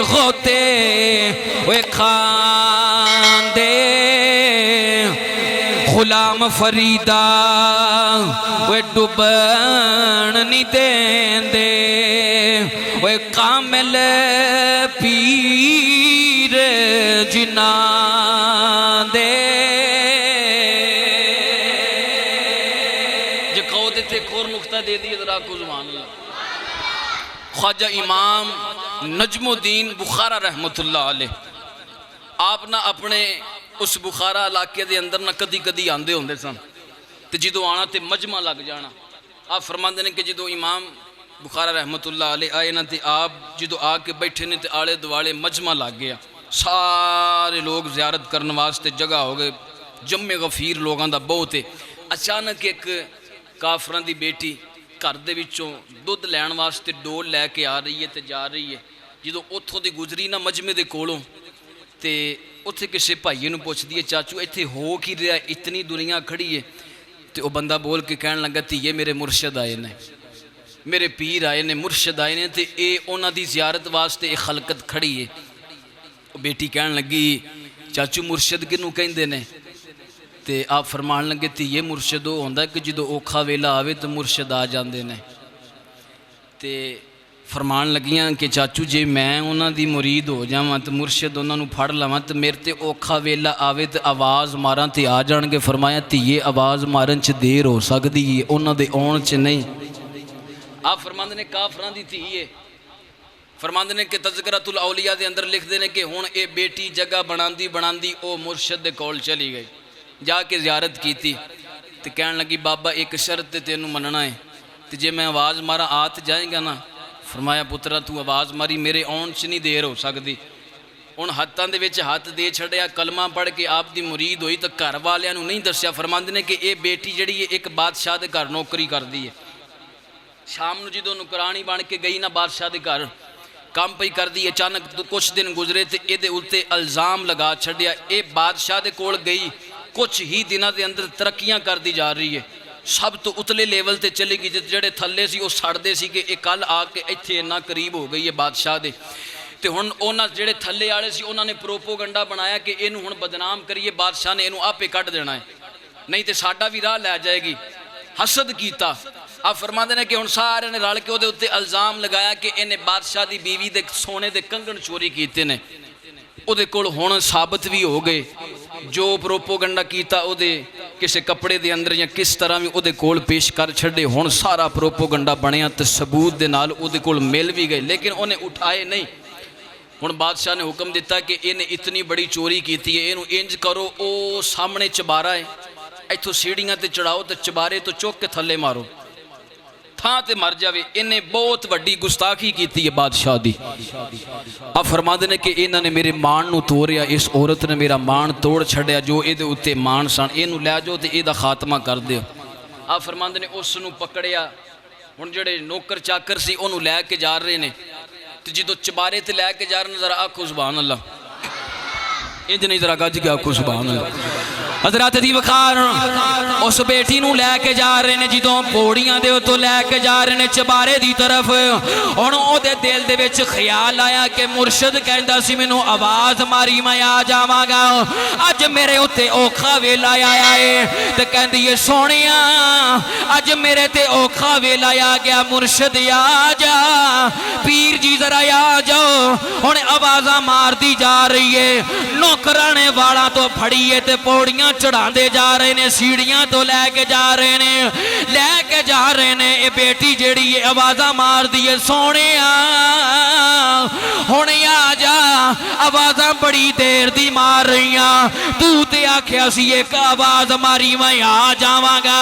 غوتے اوے کھاندے غلام فریدہ اوے ڈبن نہیں دین دے اوے کامل پیر جنان دے جے کہو دیتے ایک اور نقطہ دے دیئے ذرا کو زمان اللہ خواجہ امام نجم الدین بخارا رحمت اللہ علیہ، آپ نہ اپنے اس بخارا علاقے دے اندر نہ کدی کدی آندے ہوندے سن تے جدو آنا تے مجمع لگ جانا۔ آپ فرماندے نے کہ جدو امام بخارا رحمت اللہ علیہ آئے نا تے آپ جدو آ کے بیٹھے نے تے آلے دوالے مجمع لگ گیا، سارے لوگ زیارت کرنے واسطے جگہ ہو گئے، جمع غفیر لوگاں دا بہت ہے۔ اچانک ایک کافراں دی بیٹی گھر دے وچوں دودھ لین واسطے ڈول لے کے آ رہی ہے تے جا رہی ہے، جدو اتھوں دی گزری نا مجمع دے کولوں تے اتھے کسے بھائیے نوں پوچھ دیے چاچو ایتھے ہو کی رہا ہے، اتنی دنیا کھڑی ہے؟ تے وہ بندہ بول کے کہنے لگا تیے میرے مرشد آئے نے، میرے پیر آئے نے، مرشد آئے نے تے اے انہاں دی زیارت واسطے اے خلقت کھڑی ہے۔ بیٹی کہنے لگی چاچو مرشد کنوں کہندے نے؟ تے آپ فرمان لگے تیے مرشد ہو ہوندا ہے کہ جدو اوکھا ویلا آوے تو مرشد آ جاندے نے۔ تے فرمان لگیاں کہ چاچو جے میں انہاں دی مرید ہو جاواں تے مرشد انہاں نوں پھڑ لواں تے میرے تے اوکھا ویلا آوے تے آواز ماراں تے آ جان گے۔ فرمایا تیے آواز مارن چ دیر ہو سکدی ہے، انہاں دے آن چ نہیں۔ آپ فرماندے نے کافراں دی تھی ہے، فرماندے نے کہ تذکرۃ الاولیاء دے اندر لکھ دے نے کہ ہن اے بیٹی جگہ بناندی او مرشد دے کول چلی گئی، جا کے زیارت کیتی تے کہن لگی بابا ایک شرط تے تینوں مننا ہے تے جے میں آواز مارا آت جائیں گا نا۔ فرمایا پترا تو آواز ماری میرے آن چ نہیں دیر ہو سکتی۔ ہن ہاتھاں دے وچ ہاتھ دے چھڑیا، کلمہ پڑھ کے آپ دی مرید ہوئی تے گھر والیاں نوں نہیں دسیا۔ فرماندے نے کہ اے بیٹی جڑی ہے ایک بادشاہ دے گھر نوکری کردی ہے، شام نوں جدوں نوکرانی بن کے گئی نا بادشاہ دے گھر کام پئی کردی، اچانک کچھ دن گزرے تے اے دے اُتے الزام لگا چھڈیا، اے بادشاہ دے کول گئی کچھ ہی دنوں دے اندر ترقیاں کردی جا رہی ہے، سب تو اتلے لیول تے چلے گی، جڑے تھلے سی وہ سڑدے سی کہ اے کل آ کے ایتھے اتنا قریب ہو گئی ہے بادشاہ دے۔ تے ہن انہاں جڑے تھلے والے سی انہاں نے پروپوگنڈا بنایا کہ اینوں ہن بدنام کریے، بادشاہ نے اینوں آپے کڈ دینا ہے، نہیں تے ساڈا بھی راہ لے جائے گی۔ حسد کیتا۔ آپ فرماندے نے کہ ہن سارے نے رل کے اودے الزام لگایا کہ انہیں بادشاہ دی بیوی دے سونے دے کنگن چوری کیتے نے۔ اودے کول ہن ثابت بھی ہو گئے، جو پروپوگنڈا کیتا اودے کسے کپڑے دے اندر یا کس طرح بھی اودے کول پیش کر چھڑے، ہن سارا پروپوگنڈا بنیا تے ثبوت دے نال اودے کول مل بھی گئے، لیکن انہیں اٹھائے نہیں۔ ہن بادشاہ نے حکم دیتا کہ انہیں اتنی بڑی چوری کیتی ہے، اینوں انج کرو او سامنے چبارا ہے، ایتھوں سیڑھیاں تے چڑھاؤ تے چبارے تو چوک کے تھلے مارو، تھاں تے مر جاوے۔ انہیں بہت وڈی گستاخی کیتی ہے بادشاہ دی۔ آپ فرماندے نے کہ انہاں نے میرے مان نو توڑیا، اس عورت نے میرا مان توڑ چھڑیا، جو اے دے اُتے مان سن اینوں لے جاؤ تے اے دا خاتمہ کر دیو۔ آپ فرماندے نے اس نو پکڑیا، ہن جڑے نوکر چاکر سی اونوں لے کے جا رہے نے تے جدوں چبارے تے لے کے جا رہے نے، ذرا آکھو سبحان اللہ، انج نہیں ذرا گج کے آکھو سبحان اللہ۔ حضرات دی وقار اس بیٹی نو لے کے جا رہے نے، جدوں پوڑیاں دے تو لے کے جا رہے نے چبارے دی طرف، ہن او دے دل دے وچ خیال آیا کہ مرشد کہندا سی مینوں آواز ماری میں آ جاواں گا، اج میرے اوتے اوکھا ویلا آیا ہے تے کہندی اے سونیا اج میرے تے اوکھا ویلا آ گیا، مرشد آ جا، پیر جی ذرا آ جاؤ۔ ہن آوازاں مار دی جا رہی ہے، نوکرانے والا تو پھڑیے تے پوڑیاں چڑھا دے جا رہے نے، سیڑھیاں تو لے کے جا رہے نے، اے بیٹی جیڑی ہے آوازاں مار دیئے سونے ہن آ جا، آوازاں بڑی دیر دی مار رہیاں، تو تے آکھیا سی ایک آواز ماری میں آ جاواں گا،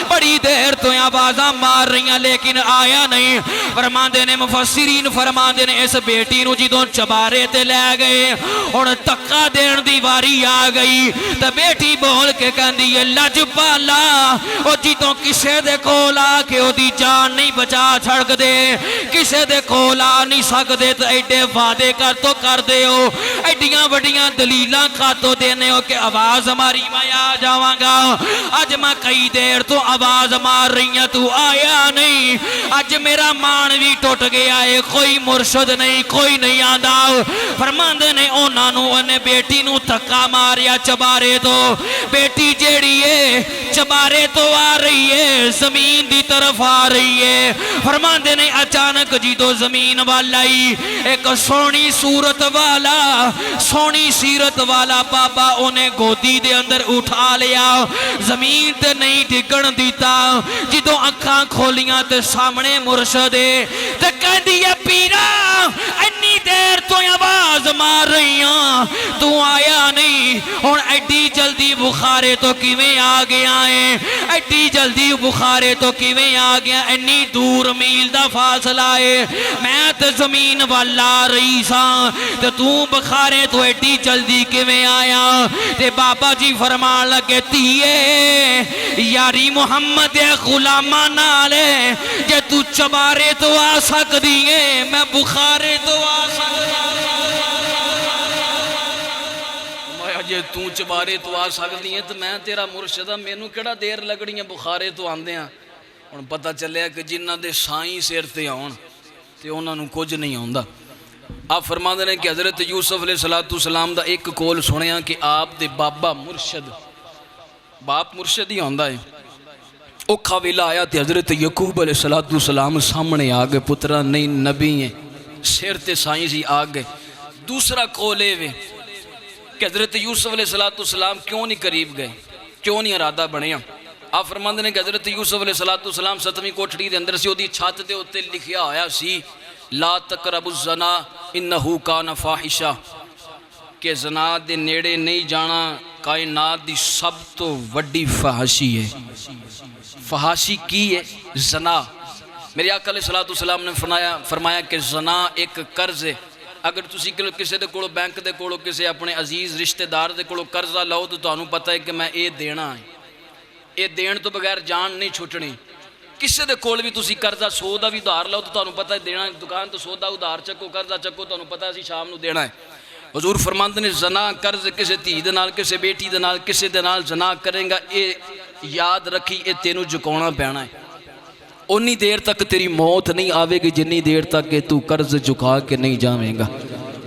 بڑی دیر تو آوازاں مار رہیاں لیکن آیا نہیں۔ فرماندے نے مفسرین فرماندے نے اس بیٹی نو جدوں چبارے تے لے گئے، ہن تکا دین دی واری آ گئی تے بیٹی بول کے کہندی ہے لج پالا، او جدوں کسے دے کول آ کے او دی جان نہیں بچا چھڑک دے، کسے دے کول آ نہیں سکدے تے ایڈے وعدے کر دے ہو، ایڈیاں وڈیاں دلیلاں کاتوں دینے ہو کہ آواز ماری میں آ جاواں گا، اج میں کئی دیر تو آواز مار رہی ہوں تو آیا نہیں، اج میرا مان بھی ٹوٹ گیا ہے، کوئی مرشد نہیں، کوئی نہیں آندا۔ فرماندے نے انہاں نوں انہیں بیٹی نوں تھکا ماریا چبارے تو، بیٹی جیڑی ہے چبارے تو آ رہی ہے زمین دی طرف آ رہی ہے فرماندے نے اچانک جدو زمین والا ہی ایک سونی صورت والا سونی سیرت والا بابا انہیں گودی دے اندر اٹھا لیا زمین تے نہیں ڈگن دیتا جدو اکھاں کھولیاں تے سامنے مرشد تے کہہ دیا پیرا انی دیر تو آواز مار رہی ہاں تو آیا نہیں اور ایڈی جلدی بخارے تو کیویں آ گیا ہے ایڈی جلدی بخارے تو کیویں آ گیا انی دور میل دا فاصلہ ہے میں تے زمین والا رہی ساں تے تو بخارے تو ایڈی جلدی کیویں آیا تے بابا جی فرمان لگے تیے یاری محمد غلامہ نالے جے تو چبارے تو آ سکتی ہے میں بخارے تو آ سکتی جے تو چبارے تو آ سکتی ہے تو میں تیرا مرشدہ مینوں کیڑا دیر لگڑی ہیں بخارے تو آندے ہیں اور پتہ چلے کہ جنہ دے سائیں سیر تے آن تے انہاں نوں کچھ نہیں ہوندا آپ فرماندے نے کہ حضرت یوسف علیہ السلام دا ایک کول سنیا کہ آپ دے بابا مرشد باپ مرشد ہی ہوندا ہے اوکھا ویلا آیا تے حضرت یعقوب علیہ السلام سامنے آ گئے پترا نہیں نبی ہیں سیر تے سائیں سی آ گئے دوسرا کولے وے کہ حضرت یوسف علیہ السلام کیوں نہیں قریب گئے کیوں نہیں ارادہ بنیا آپ فرماندے نے کہ حضرت یوسف علیہ السلام ستویں کوٹھڑی دے اندر سی او دی چھت دے اوتے لکھیا ہویا سی لا تقربوا الزنا انہو کان فاحشہ کہ زنا دے نیڑے نہیں جانا کائنات دی سب تو وڈی فحاشی ہے فحاشی کی ہے زنا میرے آقا علیہ السلام نے فرمایا کہ زنا ایک قرض ہے اگر تسی کسی دے کولو بینک دے کولو کسی اپنے عزیز رشتہ دار دے کولو قرضہ لاؤ تو تانوں پتہ ہے کہ میں اے دینا ہے اے دین تو بغیر جان نہیں چھٹنی کسی دے کول بھی تسی قرضہ سودا بھی ادھار لاؤ تو تانوں پتہ ہے دینا ہے دکان تو سودا ادھار چکو قرضہ چکو تانوں پتہ ہے شام نو دینا ہے حضور فرماندے نے زنا قرض کسی دھی دے نال کسی بیٹی دے نال کسی دے نال زنا کریں گا اے یاد رکھی اے تینوں جھکاونا پینا ہے انی دیر تک تیری موت نہیں آوے گی جنی دیر تک کہ تو قرض جھکا کے نہیں جاویں گا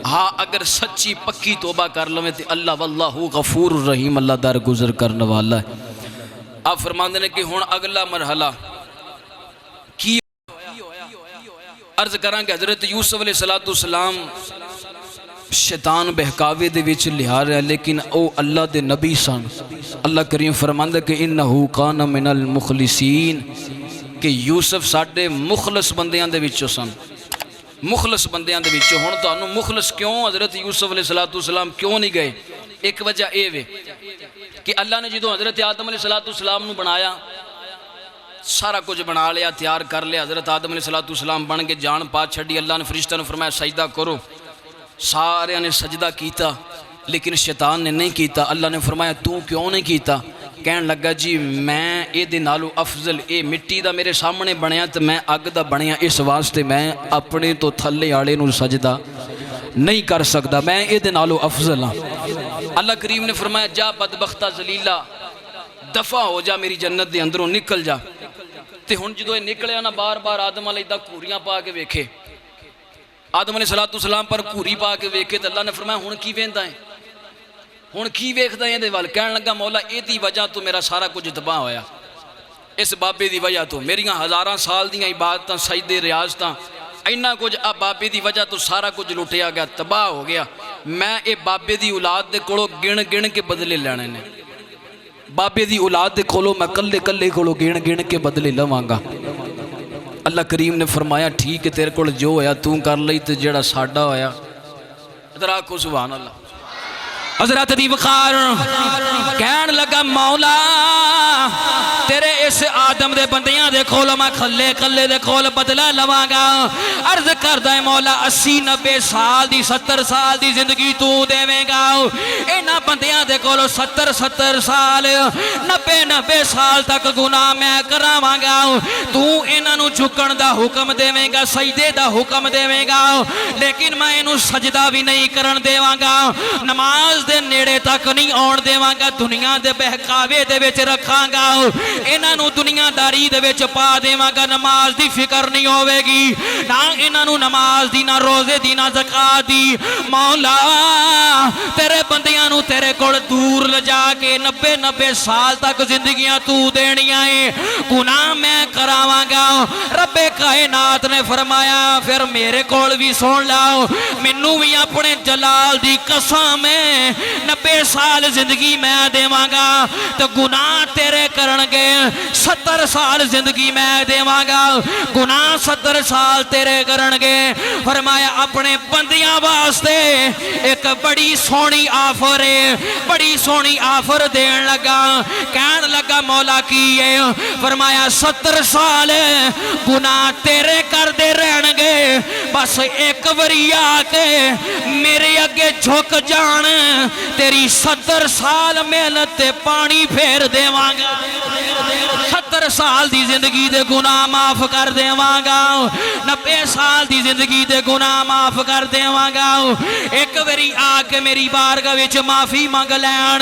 ہاں اگر سچی پکی توبہ کر لویں تے اللہ واللہ غفور الرحیم اللہ در گزر کرنے والا ہے آپ فرماندے نے کہ ہون اگلا مرحلہ کی عرض کراں کہ حضرت یوسف علیہ السلام شیطان بہکاوے دے وچ لیا رہا لیکن او اللہ دے نبی سن اللہ کریم فرماندے کہ انہو کان من المخلصین کہ یوسف ساڈے مخلص بندیاں دے وچوں سن مخلص بندیاں دے وچوں ہن تانوں مخلص کیوں حضرت یوسف علیہ السلام کیوں نہیں گئے ایک وجہ اے وے کہ اللہ نے جدوں حضرت آدم علیہ السلام نو بنایا سارا کچھ بنا لیا تیار کر لیا حضرت آدم علیہ السلام بن کے جان پا چھڈی اللہ نے فرشتہ نے فرمایا سجدہ کرو سارے نے سجدہ کیتا لیکن شیطان نے نہیں کیتا اللہ نے فرمایا تو کیوں نہیں کیتا کہن لگا جی میں اے دے نالو افضل اے مٹی دا میرے سامنے بنیا تو میں اگ دا بنیا اس واسطے میں اپنے تو تھلے آڑے نو سجدہ نہیں کر سکتا میں اے دے نالو افضل ہاں اللہ کریم نے فرمایا جا بدبختہ ذلیلہ دفع ہو جا میری جنت دے اندروں نکل جا تے ہن جدو نکلیا نا بار بار آدم علیہ دا کوریاں پا کے ویکھے آدم علیہ السلام پر کوری پا کے ویکھے تو اللہ نے فرمایا ہن کی ویندا ہے ہن کی ویکھدا ہے دے وال کہن لگا مولا اے دی وجہ تو میرا سارا کچھ تباہ ہویا اس بابے دی وجہ تو میریاں ہزاراں سال دیاں عبادتاں سجدے ریاضتاں اینا کچھ اب بابے دی وجہ تو سارا کچھ لٹیا گیا تباہ ہو گیا میں اے بابے دی اولاد دے کولو گن گن کے بدلے لینے نے بابے دی اولاد دے کولو میں کلے کلے کولو گن گن کے بدلے لواں گا اللہ کریم نے فرمایا ٹھیک ہے تیرے کول جو ہویا تو کر لئی تے جڑا ساڈا ہویا ادھر آکھو سبحان اللہ حضرت دی وقار کہن لگا مولا تیرے اس آدم دے بندیاں دے کھولو میں کھلے کھلے دے کھول بدلہ لواں گا عرض کردہ ہے مولا 80-90 سال دی 70 سال دی زندگی تو دے گا اینا بندیاں دے کھولو 70 سال 90 سال تک گناہ میں کراواں گا تو اینا نو جھکن دا حکم دے گا سجدے دا حکم دے گا لیکن میں اینو سجدہ بھی نہیں کرن دے گا نماز دے نیڑے تک نہیں آن دے گا دنیا دے بہکاوے دے وچ رکھاں گا انہاں نو دنیا داری دے وچ پا دیواں گا نماز دی فکر نہیں ہوے گی نہ انہاں نو نماز دی نہ روزے دی نہ زکات دی مولا تیرے بندیاں نو تیرے کول دور لجا کے کے 90 سال تک زندگیاں تو دینیاں ہیں، گناہ میں کراواں گا۔ رب کائنات نے فرمایا پھر میرے کول بھی سن لاؤ، مینوں بھی اپنے جلال دی قسم ہے 90 سال زندگی میں دیواں گا تو گناہ تیرے کرنگے 70 سال زندگی میں دیواں گا، گناہ 70 سال تیرے کرنگے۔ فرمایا اپنے بندیاں واسطے ایک بڑی سونی آفر ہے، بڑی سونی آفر دین لگا، کہن لگا مولا کی ہے؟ فرمایا 70 سال گناہ تیرے کر دے رہنگے، بس ایک وری آ کے میرے اگے جھک جان، تیری 70 سال محنت تے پانی پھیر دیواں گا، 70 سال دی زندگی دے گناہ معاف کر دیواں گا، 90 سال دی زندگی دے گناہ معاف کر دیواں گا۔ ایک وری آ کے میری بارگاہ وچ معافی مانگ لین۔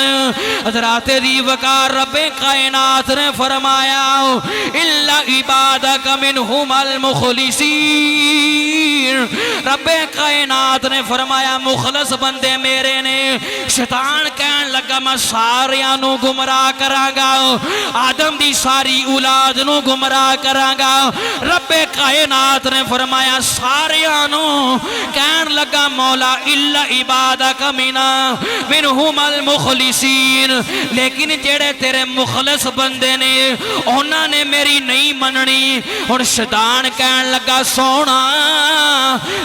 حضرات دی وقار رب کائنات نے فرمایا الا عبادک منہم المخلصین، رب کائنات نے فرمایا مخلص بندے میرے نے۔ شیطان کہن لگا میں ساریاں نو گمراہ کراں گا، آدم دی ساری اولاد نو گمراہ کراں گا۔ رب کائنات نے فرمایا ساریاں نو، کہن لگا مولا الا عبادک منہم المخلصین، لیکن جڑے تیرے مخلص بندے نے انہاں نے میری نہیں مننی۔ ہن شیطان کہن لگا سونا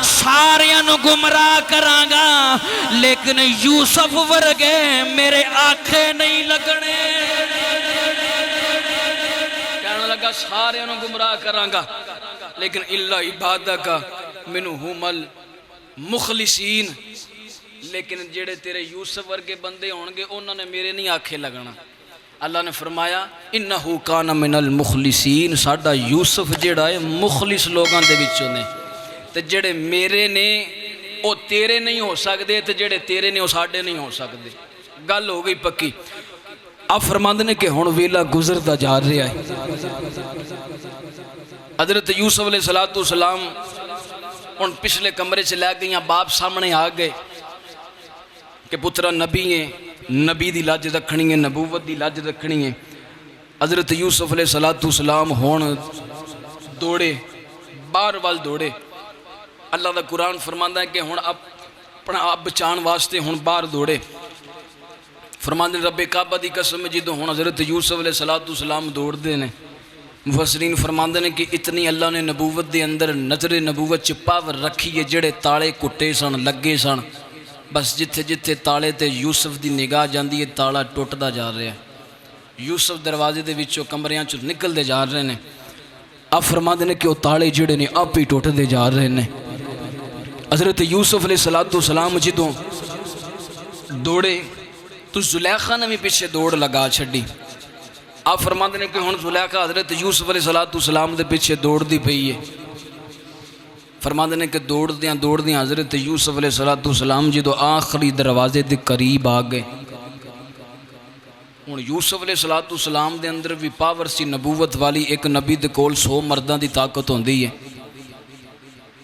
ساریاں نو گمراہ کراں گا لیکن یوسف ورگے میرے آنکھیں نہیں لگنے۔ کہنے لگا ساریاں نو گمراہ کراں گا لیکن الا عبادک منہم المخلصین، لیکن جڑے تیرے یوسف ورگے بندے ہونگے انہوں نے میرے نہیں آنکھیں لگنا۔ اللہ نے فرمایا انہو کان من المخلصین، ساڈا یوسف جڑا ہے مخلص لوگاں دے وچوں نے، تے جڑے میرے نے او تیرے نہیں ہو سکدے، تے جڑے تیرے نے او ساڈے نہیں ہو سکدے۔ گل ہو گئی پکی۔ اب فرماندے نے کہ ہن ویلا گزردا جا رہا ہے۔ حضرت یوسف علیہ السلام ان پچھلے کمرے سے لے گئیاں، باپ سامنے آ گئے کہ پترا نبی ہیں، نبی دی لاج رکھنی ہے، نبوت دی لاج رکھنی ہے۔ حضرت یوسف علیہ السلام ہون دوڑے، باہر وال دوڑے۔ اللہ دا قرآن فرماندا ہے کہ ہن اپنا آپ بچان واسطے ہن باہر دوڑے۔ فرماندے رب کعبہ دی قسم جدوں ہن حضرت یوسف علیہ السلام دوڑ دے نے، مفسرین فرماندے نے کہ اتنی اللہ نے نبوت دے اندر نظر نبوت چ پاور رکھی ہے، جڑے تالے کٹے سن لگے سن، بس جتھے جتھے تالے تے یوسف دی نگاہ جاندی ہے تالا ٹوٹدا جا رہا ہے۔ یوسف دروازے دے وچوں کمریاں چ نکل دے جا رہے نے۔ اب فرماندے نے کہ وہ تالے جڑے نے آپ ہی ٹوٹ دے جا رہے نے۔ حضرت یوسف علیہ السلام جدوں دوڑے تو زلیخا نے بھی پیچھے دوڑ لگا چھڑی۔ آپ فرماندے نے کہ ہن زلیخا حضرت یوسف علیہ السلام دے پیچھے دوڑ دی پئی ہے۔ فرماندے نے کہ دوڑ دیاں حضرت یوسف علیہ السلام جدو آخری دروازے دے قریب آ گئے۔ ہن یوسف علیہ السلام دے اندر بھی پاور سی نبوت والی، ایک نبی دے کول 100 مرداں دی طاقت ہوندی ہے،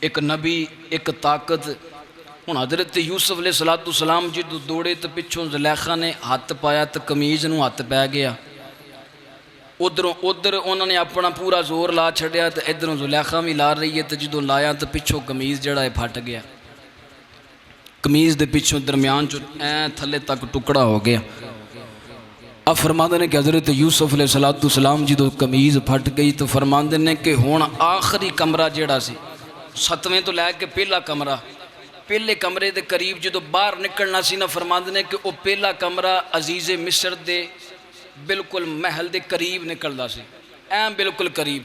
ایک نبی ایک طاقت۔ ہن حضرت یوسف علیہ السلام جدو دوڑے تو پچھوں زلیخا نے ہاتھ پایا تو قمیض نو ہاتھ پی گیا، ادھر انہوں نے اپنا پورا زور لا چھڑیا تو ادھروں زلیخا بھی لا رہی ہے، تو جدو لایا تو پچھوں قمیض جڑا ہے پھٹ گیا، قمیض دے پچھوں درمیان تھلے تک ٹکڑا ہو گیا۔ اب فرماندے نے کہ حضرت یوسف علیہ السلام جدو قمیض پھٹ گئی تو فرماندے نے کہ ہون آخری کمرہ جڑا سی 7ویں تو لے کے پہلا کمرہ، پہلے کمرے دے قریب جدو باہر نکلنا سی نا، فرماندے نے کہ وہ پہلا کمرہ عزیز مصر دے بالکل محل دے قریب نکلدا سی، بالکل قریب۔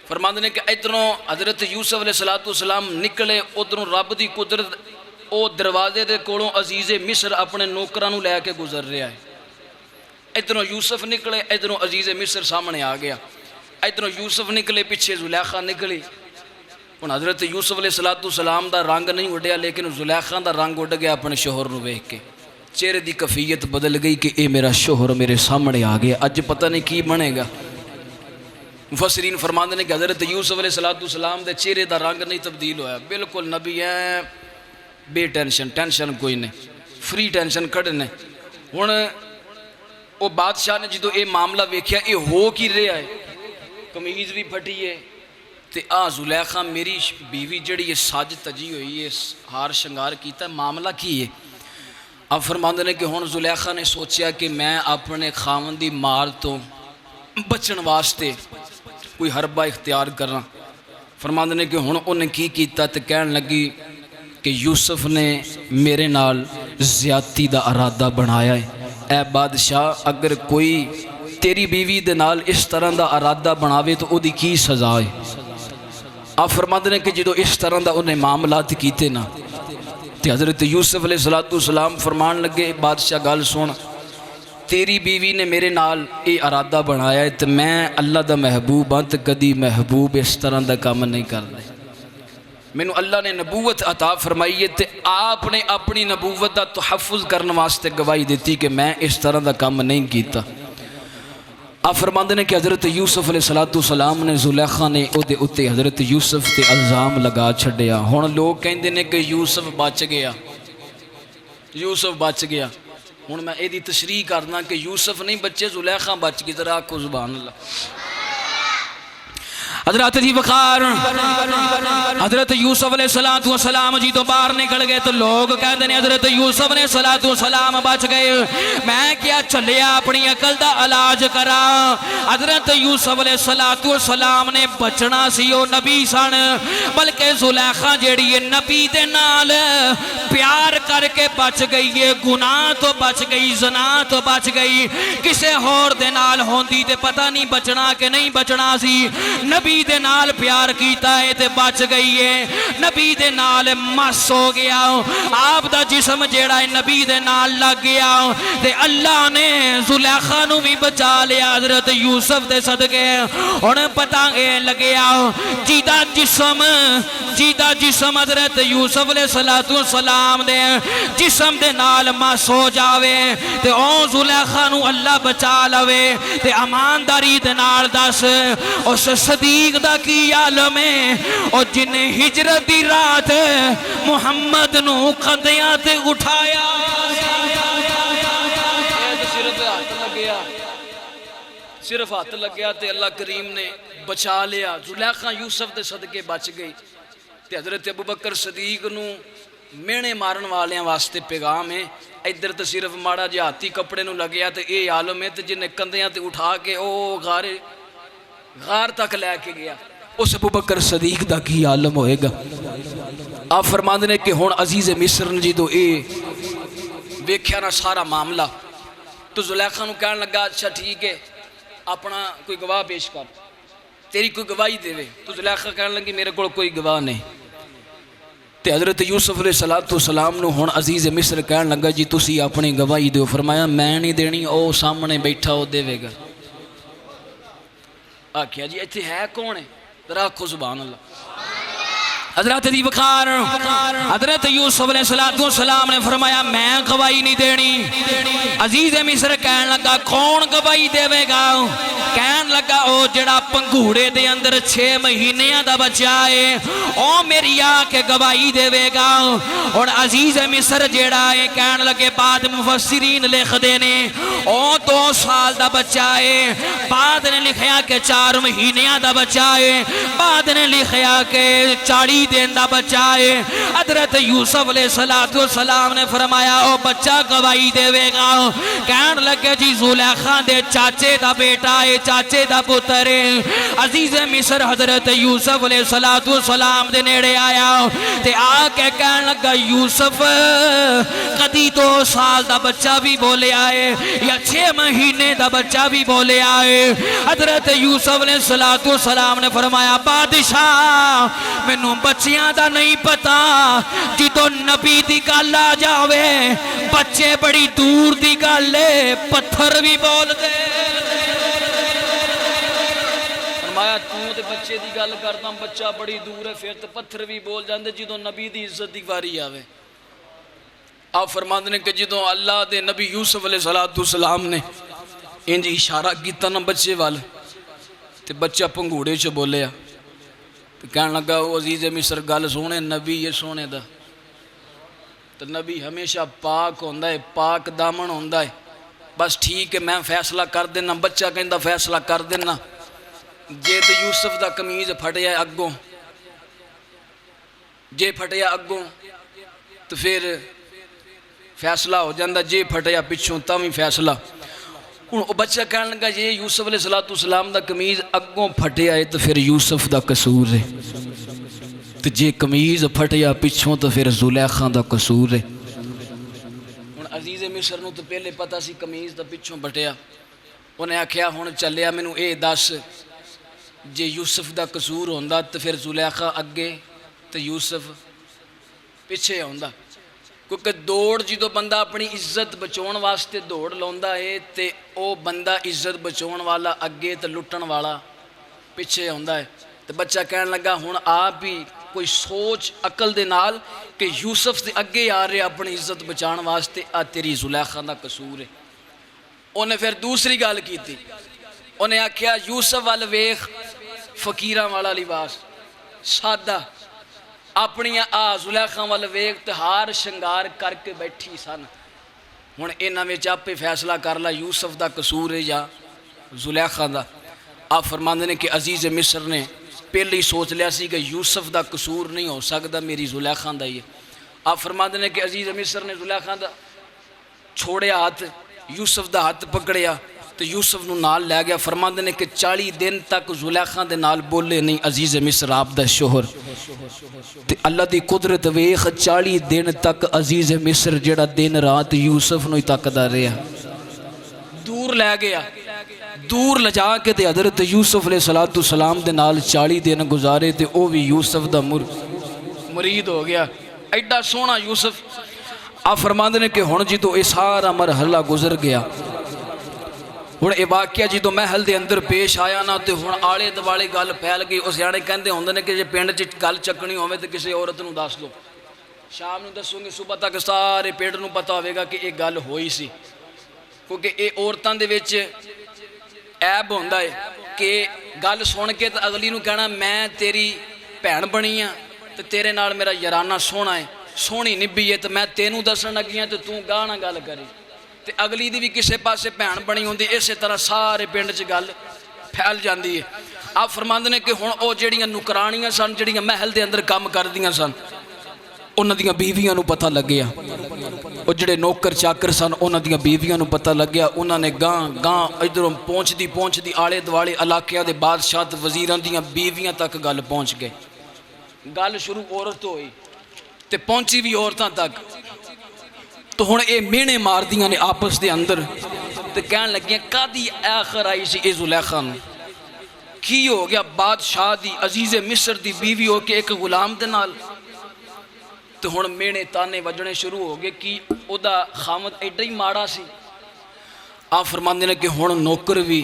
فرماندے نے کہ ادھروں حضرت یوسف علیہ السلام نکلے، ادھروں رب دی قدرت او دروازے دے کولوں عزیز مصر اپنے نوکراں نو لے کے گزر رہا ہے۔ ادھروں یوسف نکلے، ادھروں عزیز مصر سامنے آ گیا، ادھروں یوسف نکلے پیچھے زلیخا نکلی۔ ہن حضرت یوسف علیہ السلام دا رنگ نہیں اڈیا، لیکن زلیخا دا رنگ اڈ گیا اپنے شوہر نو ویکھ کے، چہرے دی کیفیت بدل گئی کہ اے میرا شوہر میرے سامنے آ گیا، اج پتہ نہیں کی بنے گا۔ مفسرین فرماندے نے کہ حضرت یوسف علیہ السلام دے چہرے دا رنگ نہیں تبدیل ہویا، بالکل نبی ہیں بے ٹینشن کوئی نہیں، فری ٹینشن کھڑے نے۔ ہن وہ بادشاہ نے جدو یہ معاملہ ویکھیا یہ ہو کی رہا ہے، قمیض بھی پھٹی ہے تے زلیخا میری بیوی جڑی ہے سج تجی ہوئی ہے، ہار شنگار کیتا ہے، معاملہ کی ہے؟ اب فرماندے نے کہ ہن زلیخا نے سوچیا کہ میں اپنے خاوند دی مار تو بچن واسطے کوئی حربہ اختیار کرنا۔ فرماندے نے کہ ہن انہیں کی کیتا تے کہن لگی کہ یوسف نے میرے نال زیادتی دا ارادہ بنایا ہے، اے بادشاہ اگر کوئی تیری بیوی دے نال اس طرح دا ارادہ بناوے تو او دی کی سزا ہے؟ آپ فرماندے نے کہ جدو اس طرح دا انہیں معاملات کیتے نا تے حضرت یوسف علیہ السلام فرمان لگے بادشاہ گل سن، تیری بیوی نے میرے نال یہ ارادہ بنایا ہے تو میں اللہ دا محبوب ہاں تے کدی محبوب اس طرح دا کام نہیں کر رہے، مینوں اللہ نے نبوت عطا فرمائی ہے تے آپ نے اپنی نبوت دا تحفظ کرنے واسطے گواہی دیتی کہ میں اس طرح دا کام نہیں کیتا۔ آپ فرماندے نے کہ حضرت یوسف علیہ السلام نے زلیخا نے او دے اتے حضرت یوسف تے الزام لگا چھڑیا۔ ہن لوگ کہندے نے کہ یوسف بچ گیا، یوسف بچ گیا۔ ہن میں یہ تشریح کرنا کہ یوسف نہیں بچے، زلیخا بچ گئی، ذرا آکھو سبحان اللہ۔ حضرت جی وقار حضرت یوسف علیہ السلام جی تو باہر نکل گئے تو لوگ کہتے ہیں حضرت یوسف نے السلام بچ گئے، میں کیا چلیا اپنی عقل دا علاج کرا۔ حضرت یوسف علیہ السلام نے بچنا سی، وہ نبی سن، بلکہ زلیخا جیڑی ہے نبی دے نال پیار کر کے بچ گئی ہے، گناہ تو بچ گئی، زنا تو بچ گئی، کسے ہور دے نال ہوندی تے پتہ نہیں بچنا کہ نہیں بچنا سی، نبی دے نال پیار کیتا ہے تے بچ گئی ہے، نبی دے نال مس ہو گیا، آپ دا جسم جیڑا ہے نبی دے نال لگ گیا تے اللہ نے زلیخا نو بھی بچا لیا حضرت یوسف دے صدقے۔ ہن پتہ لگیا جیدہ جسم حضرت یوسف علیہ السلام دے جسم دے نال مس ہو جاوے تے او زلیخا نو اللہ بچا لوے تے امانداری دے نال دس اس صدیق دا کی عالم ہے اور جن ہجرت دی رات محمد نو قدیاں تے اٹھایا، صرف ہاتھ لگیا تے اللہ کریم نے بچا لیا۔ زلیخا یوسف دے صدقے بچ گئی تے حضرت ابوبکر صدیق نو مینے مارن والیاں واسطے پیغام ہے، ادھر تو صرف ماڑا جہا ہاتھی کپڑے نو لگیا تے اے عالم ہے تے جن کندیاں تے اٹھا کے او غار تک لے کے گیا، اس ابوبکر صدیق دا کی عالم ہوئے گا۔ آپ فرماندے نے کہ ہن عزیز مصر نے جی تو اے ویکھیا نا سارا معاملہ تو زلیخا نو کہن لگا اچھا ٹھیک ہے اپنا کوئی گواہ پیش کر، تیری کوئی گواہی دے۔ تو زلیخا کہن لگی میرے کو کوئی گواہ نہیں تے حضرت یوسف علیہ السلام نو ہن عزیز مصر کہن لگا جی تسی اپنی گواہی دیو۔ فرمایا میں نہیں دینی، او سامنے بیٹھا او دے گا۔ آکھیا جی ایتھے ہے کون ہے؟ ذرا آکھو سبحان اللہ۔ حضرت دی وقار حضرت یوسف علیہ السلام نے فرمایا میں گواہی نہیں دینی۔ عزیز مصر کہن لگا کون گواہی دے گا؟ کہن لگا او جڑا پنگوڑے دے اندر 6 مہینیاں دا بچہ ہے او میری آ کے گواہی دے گا۔ اور عزیز مصر جڑا ہے کہن لگے بعد مفسرین لکھ دینے او 2 سال دا بچہ ہے، بعد نے لکھیا کہ 4 مہینیاں دا بچہ ہے، بعد نے لکھیا کہ 40 دن دا بچہ ہے۔ حضرت یوسف علیہ السلام نے فرمایا او بچہ گواہی دے گا۔ کہن لگے جی زلیخا دے چاچے دا بیٹا ہے، چاچے دا پتر ہے۔ عزیز مصر حضرت یوسف علیہ السلام دے نیڑے آیا تے آ کے کہن لگا یوسف کدی 2 سال دا بچہ بھی بولے آئے یا 6 مہینے دا بچہ بھی بولے آئے۔ حضرت یوسف علیہ السلام نے فرمایا بادشاہ مینوں بچیاں دا نہیں پتا، جدو نبی دی گل آ جاوے بچے بڑی دور دی گل ہے، پتھر بھی بول دے۔ فرمایا تو تے بچے دی گل کردا بچہ بڑی دور ہے پھر تے پتھر بھی بول جاندے جدو نبی دی عزت دی واری آوے۔ آپ فرماندے نے کہ جدو اللہ دے نبی یوسف علیہ السلام نے انج اشارہ کیتا نا بچے وال تے بچہ پنگوڑے چ بولیا تو کہنے لگا وہ عزیز مصر گل سونے نبی یہ سونے دا تو نبی ہمیشہ پاک ہوندہ ہے، پاک دامن ہوندہ ہے، بس ٹھیک ہے میں فیصلہ کر دینا، بچہ کہندا فیصلہ کر دینا، جے تو یوسف دا قمیض پھٹیا اگوں، جے پھٹیا اگوں تو پھر فیصلہ ہو جاندہ، جے پھٹیا پچھوں تاں فیصلہ۔ ہن او بچہ کہنے لگا جے یوسف علیہ السلام دا قمیض اگوں پھٹیا ہے تو پھر یوسف دا قصور ہے، تو جے قمیض پھٹیا پچھوں تو پھر زلیخا دا قصور ہے۔ ہن عزیز مصر نو تو پہلے پتہ سی قمیض دا پچھوں پھٹیا، انہیں آکھیا ہن چلیا مینوں اے دس جے یوسف دا قصور ہوندا تو پھر زلیخا اگے تو یوسف پیچھے ہوندا، کیونکہ دوڑ جدو بندہ اپنی عزت بچاؤن واسطے دوڑ لوندا ہے تے او بندہ عزت بچاؤن والا اگے تے لٹن والا پیچھے ہوندا ہے۔ تو بچہ کہنے لگا ہن آپ ہی کوئی سوچ عقل دے نال کہ یوسف دے اگے آ رہے اپنی عزت بچان واسطے، آ تیری زلیخا دا قصور ہے۔ انہیں پھر دوسری گل کی تھی، انہیں آکھیا یوسف وال ویکھ فقیراں والا لباس سادہ، اپنی زلیخا وال ویکھ تے ہار شنگار کر کے بیٹھی سن۔ ہن انہاں وچ آپے فیصلہ کر لا یوسف دا قصور ہے یا زلیخا دا۔ آپ فرماندے نے کہ عزیز مصر نے پہلے ہی سوچ لیا سی کہ یوسف دا قصور نہیں ہو سکتا، میری زلیخا دا ہی ہے۔ آپ فرماندے نے کہ عزیز مصر نے زلیخا دا چھوڑیا ہاتھ، یوسف دا ہاتھ پکڑیا تو یوسف نو نال لے گیا۔ فرماندے نے کہ 40 دن تک زلیخا دے نال بولے نہیں عزیز مصر آپ دا شوہر، تے اللہ دی قدرت ویخ 40 دن تک عزیز مصر جڑا دن رات یوسف نو ہی تکدا رہیا، دور لے گیا، دور لجا کے تے حضرت یوسف علیہ السلام دے نال 40 دن گزارے تے او بھی یوسف دا مرید ہو گیا، ایڈا سونا یوسف۔ آپ فرماندے نے کہ ہن جدو اے سارا مرحلہ گزر گیا، ہن اے واقعہ جدو محل دے اندر پیش آیا نا تے ہن آلے دوالے گل پھیل گئی۔ او سیانے کہندے ہوندے نے کہ جے پنڈ چ گل چکنی ہووے تے کسی عورت نو دس لو، شام نو دسو گے صبح تک سارے پنڈ نو پتہ ہوے گا کہ اے گل ہوئی سی، کیونکہ اے عورتاں دے وچ عیب ہوندا ہے کہ گل سن کے تے اگلی نو کہنا میں تیری بھین بنی ہاں تے تیرے نال میرا یارانہ سونا ہے، سونی نبھی ہے تے میں تینوں دسن لگی ہاں تے تو گاہ نہ گل کری، تے اگلی دی بھی کسے پاسے بھین بنی ہوندی، اسی طرح سارے پنڈ چ گل پھیل جاندی ہے۔ آپ فرماندے نے کہ ہن او جڑیاں نکرانیاں سن جڑیاں محل دے اندر کام کردیاں سن، انہاں دیاں بیویاں نو پتہ لگیا، او جڑے نوکر چاکر سن انہاں دیاں بیویاں نو پتہ لگیا، انہاں نے گاں ادھروں پہنچ دی آلے دوالے علاقیاں دے بادشاہ تے وزیراں دیاں بیویاں تک گل پہنچ گئے۔ گل شروع عورت ہوئی تے پہنچی بھی عورتاں تک، تو ہن اے مینے مار دیاں نے آپس دے اندر تے کہن لگیاں کادی آخر آئی سی اے زلیخا نو، کی ہو گیا بادشاہ دی عزیز مصر دی بیوی ہو کے ایک غلام دے نال؟ تو ہن مینے تانے وجنے شروع ہو گئے کہ او دا خامد ایڈا ہی ماڑا سی۔ آپ فرماندے نے کہ ہن نوکر بھی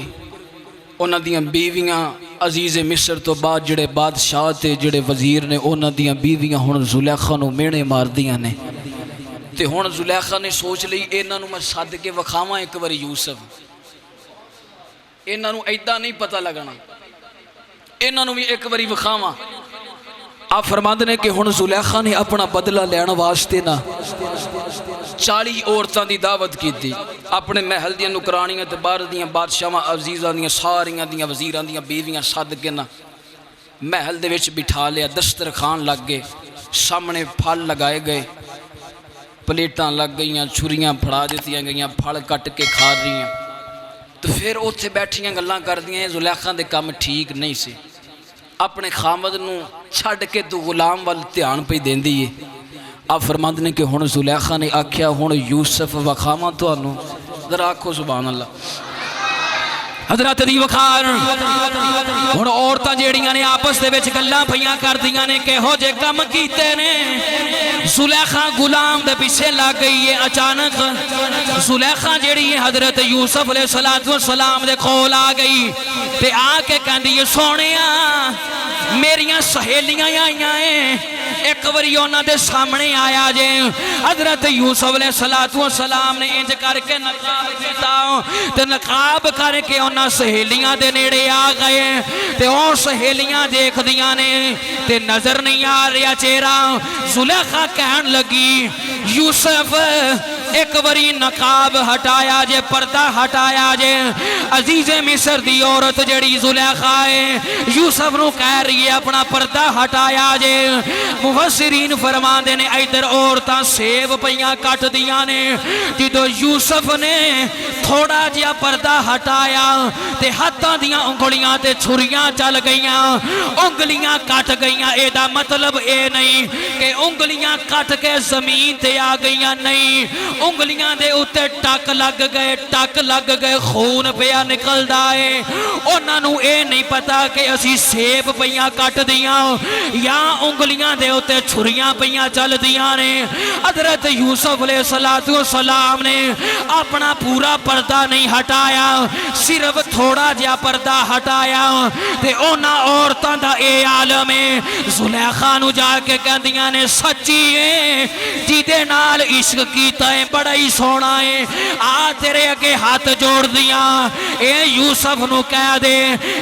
انہاں دیاں بیویاں عزیز مصر تو بعد جڑے بادشاہ تے جڑے وزیر نے انہاں دیاں بیویاں ہن زلیخا نو مینے مار دیاں نے، تے ہن زلیخا نے سوچ لئی انہاں نو میں سد کے وکھاواں ایک واری یوسف، انہاں نو ایڈا نہیں پتہ لگنا، انہاں نو بھی ایک واری وکھاواں۔ آپ فرماندے نے کہ ہن زلیخا نے اپنا بدلہ لینا واسطے نا 40 عورتاں دی دعوت کی تھی، اپنے محل دیاں نکرانیاں تے باہر دیاں بادشاہاں عزیزاں دیاں ساریاں دیاں وزیراں دیاں بیویاں سد کے نا محل دے وچ بٹھا لیا، دسترخوان لگ گئے، سامنے پھل لگائے گئے، پلیٹاں لگ گئیاں، چھریاں پھڑا دیتیاں گئیاں، پھل کٹ کے کھا رہی ہیں، تو پھر اوتھے بیٹھیاں گلاں کر دیاں زلیخا دے کام ٹھیک نہیں سی، اپنے خامد نو چھڈ کے تو غلام وال دھیان پہ دیندی ہے۔ آپ فرماندے نے کہ ہن زلیخا نے آکھیا ہن یوسف وکھاواں تانوں، ذرا آکھو سبحان اللہ حضرت دی وکھار۔ ہن عورتاں جیڑیاں نے آپس دے وچ گلاں پھیاں کردیاں نے کہ ہو جے کم کیتے نے، زلیخا غلام دے پیچھے لگ گئی ہے۔ اچانک زلیخا جیڑی ہے حضرت یوسف علیہ السلام دے کول آ گئی تے آ کے کہندی ہے سونیا میریاں سہیلیاں آئیاں ہیں، ایک واری انہاں دے سامنے آیا جے۔ حضرت یوسف علیہ السلام نے انج کر کے نقاب کیتا تے نقاب کر کے انہاں سہیلیاں دے نیڑے آ گئے تے او سہیلیاں دیکھ دیاں نے تے نظر نہیں آ رہا چہرہ۔ زلیخا کہن لگی یوسف ایک بری نقاب ہٹایا جے پردہ ہٹایا جے عزیز مصر دی عورت جڑی زلیخا ہے یوسف نو کہہ رہی ہے اپنا پردہ ہٹایا جے مفسرین فرمان دے نے ادھر عورتاں سیب پیاں کٹ دیاں نے جدو یوسف نے تھوڑا جیا پردہ ہٹایا تے ہاتھاں دیاں انگلیاں تے چھریاں چل گئیاں انگلیاں کٹ گئیاں اے دا مطلب اے نہیں کہ انگلیاں کٹ کے زمین تے آ گئیاں نہیں انگلیاں دے اتے ٹک لگ گئے خون پیا نکل دائے انہاں نو اے نہیں پتا کہ اسی سیب پیاں کٹ دیاں یا انگلیاں دے اتے چھریاں پیاں چل دیاں نے حضرت یوسف علیہ السلام نے اپنا پورا پردہ نہیں ہٹایا صرف تھوڑا جا پردہ ہٹایا تے اونا عورتاں دا اے عالم ہے زلیخا نو جا کے کہندیاں نے سچی ہے جیدے نال عشق کیتا ہے بڑا ہی سونا ہے آ تیرے اگے ہاتھ جوڑ دیاں اے یوسف نو کہہ دے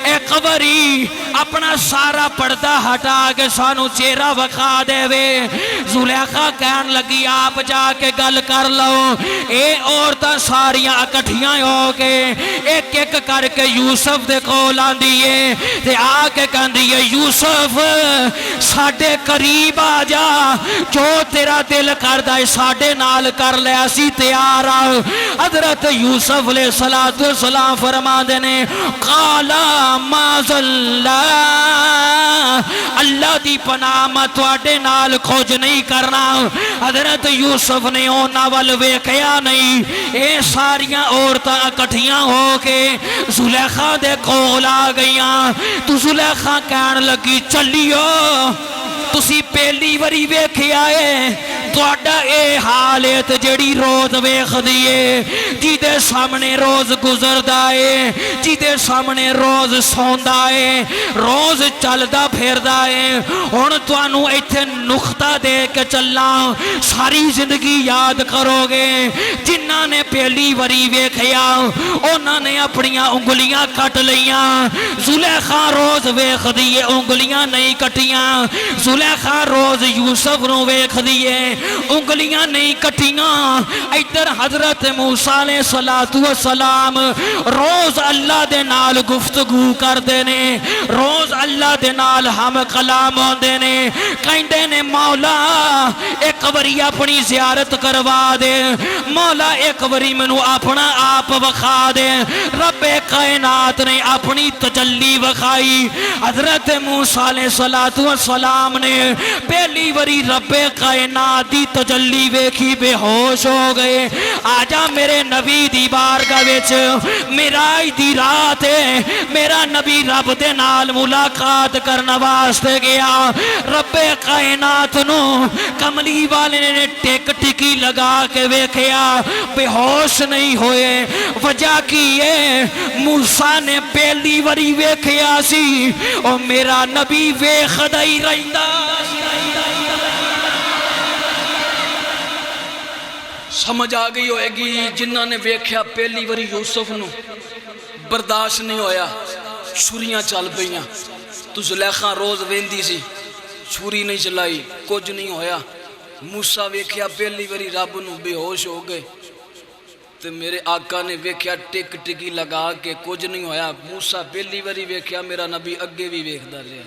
اے قبری اپنا سارا پردہ ہٹا کے سانو چہرہ وکھا دے وے زلیخا کہن لگی آپ جا کے گل کر لو اے عورتاں ساریاں اکٹھیاں ہو کے ایک ایک کر کے یوسف دے کول آندیے تے آ کے کہندی ہے یوسف ساڈے قریب آ جا جو تیرا دل کردا ہے ساڈے نال کر لے اسی تیار آ حضرت یوسف علیہ السلام فرما دینے قالا معاذ اللہ دی پناہ میں تواڈے نال کھوج نہیں کرنا حضرت یوسف نے اونا وال ویکھیا نہیں اے ساریاں عورتاں اکٹھیاں ہو کے زلیخا دے کول آ گئیاں تو زلیخا کہن لگی چلیو تسی پہلی وری ویکھیا ہے تواڈا اے حالت جڑی روز ویکھ دیے جیدے سامنے روز گزردا ہے جیدے سامنے روز سوندا ہے روز چلدا پھردا ہے ہن تانوں ایتھے نقطہ دے کے چلنا ساری زندگی یاد کرو گے جنہاں نے پہلی وری ویکھیا انہاں نے اپنیاں انگلیاں کٹ لیاں زلیخا روز ویکھ دیے انگلیاں نہیں کٹیاں زلیخا روز یوسف نو ویکھ دیے انگلیاں نہیں کٹیاں ادھر حضرت موسیٰ علیہ السلام روز اللہ دے نال گفتگو کر دینے روز اللہ دے نال ہم کلام ہوندے نے کہندے نے مولا ایک بری اپنی زیارت کروا دے مولا ایک بری منو اپنا آپ وکھا دے رب کائنات نے اپنی تجلی وکھائی حضرت موسیٰ علیہ السلام نے پہلی بری رب کائنات دی تجلی ویکھی بے ہوش ہو گئے آجا میرے نبی دی بارگاہ وچ معراج دی رات ہے میرا نبی رب دے نال ملاقات کرنا واسطے گیا رب کائنات نو کملی والے نے ٹیک ٹکی لگا کے ویکھیا بے ہوش نہیں ہوئے وجہ کی ہے موسیٰ نے پہلی وری ویکھیا سی او میرا نبی ویکھدا ہی رہندا سمجھ آ گئی ہوئے گی جنہاں نے ویکھیا پہلی وری یوسف نو برداشت نہیں ہویا چھریاں چل پئیاں تو زلیخا روز ویندی سی چھری نہیں چلائی کچھ نہیں ہویا موسیٰ ویکھیا پہلی وری رب نو بے ہوش ہو گئے تے میرے آقا نے ویکھیا ٹک ٹکی لگا کے کچھ نہیں ہویا موسیٰ پہلی وری ویکھیا میرا نبی اگے بھی ویکھدا رہیا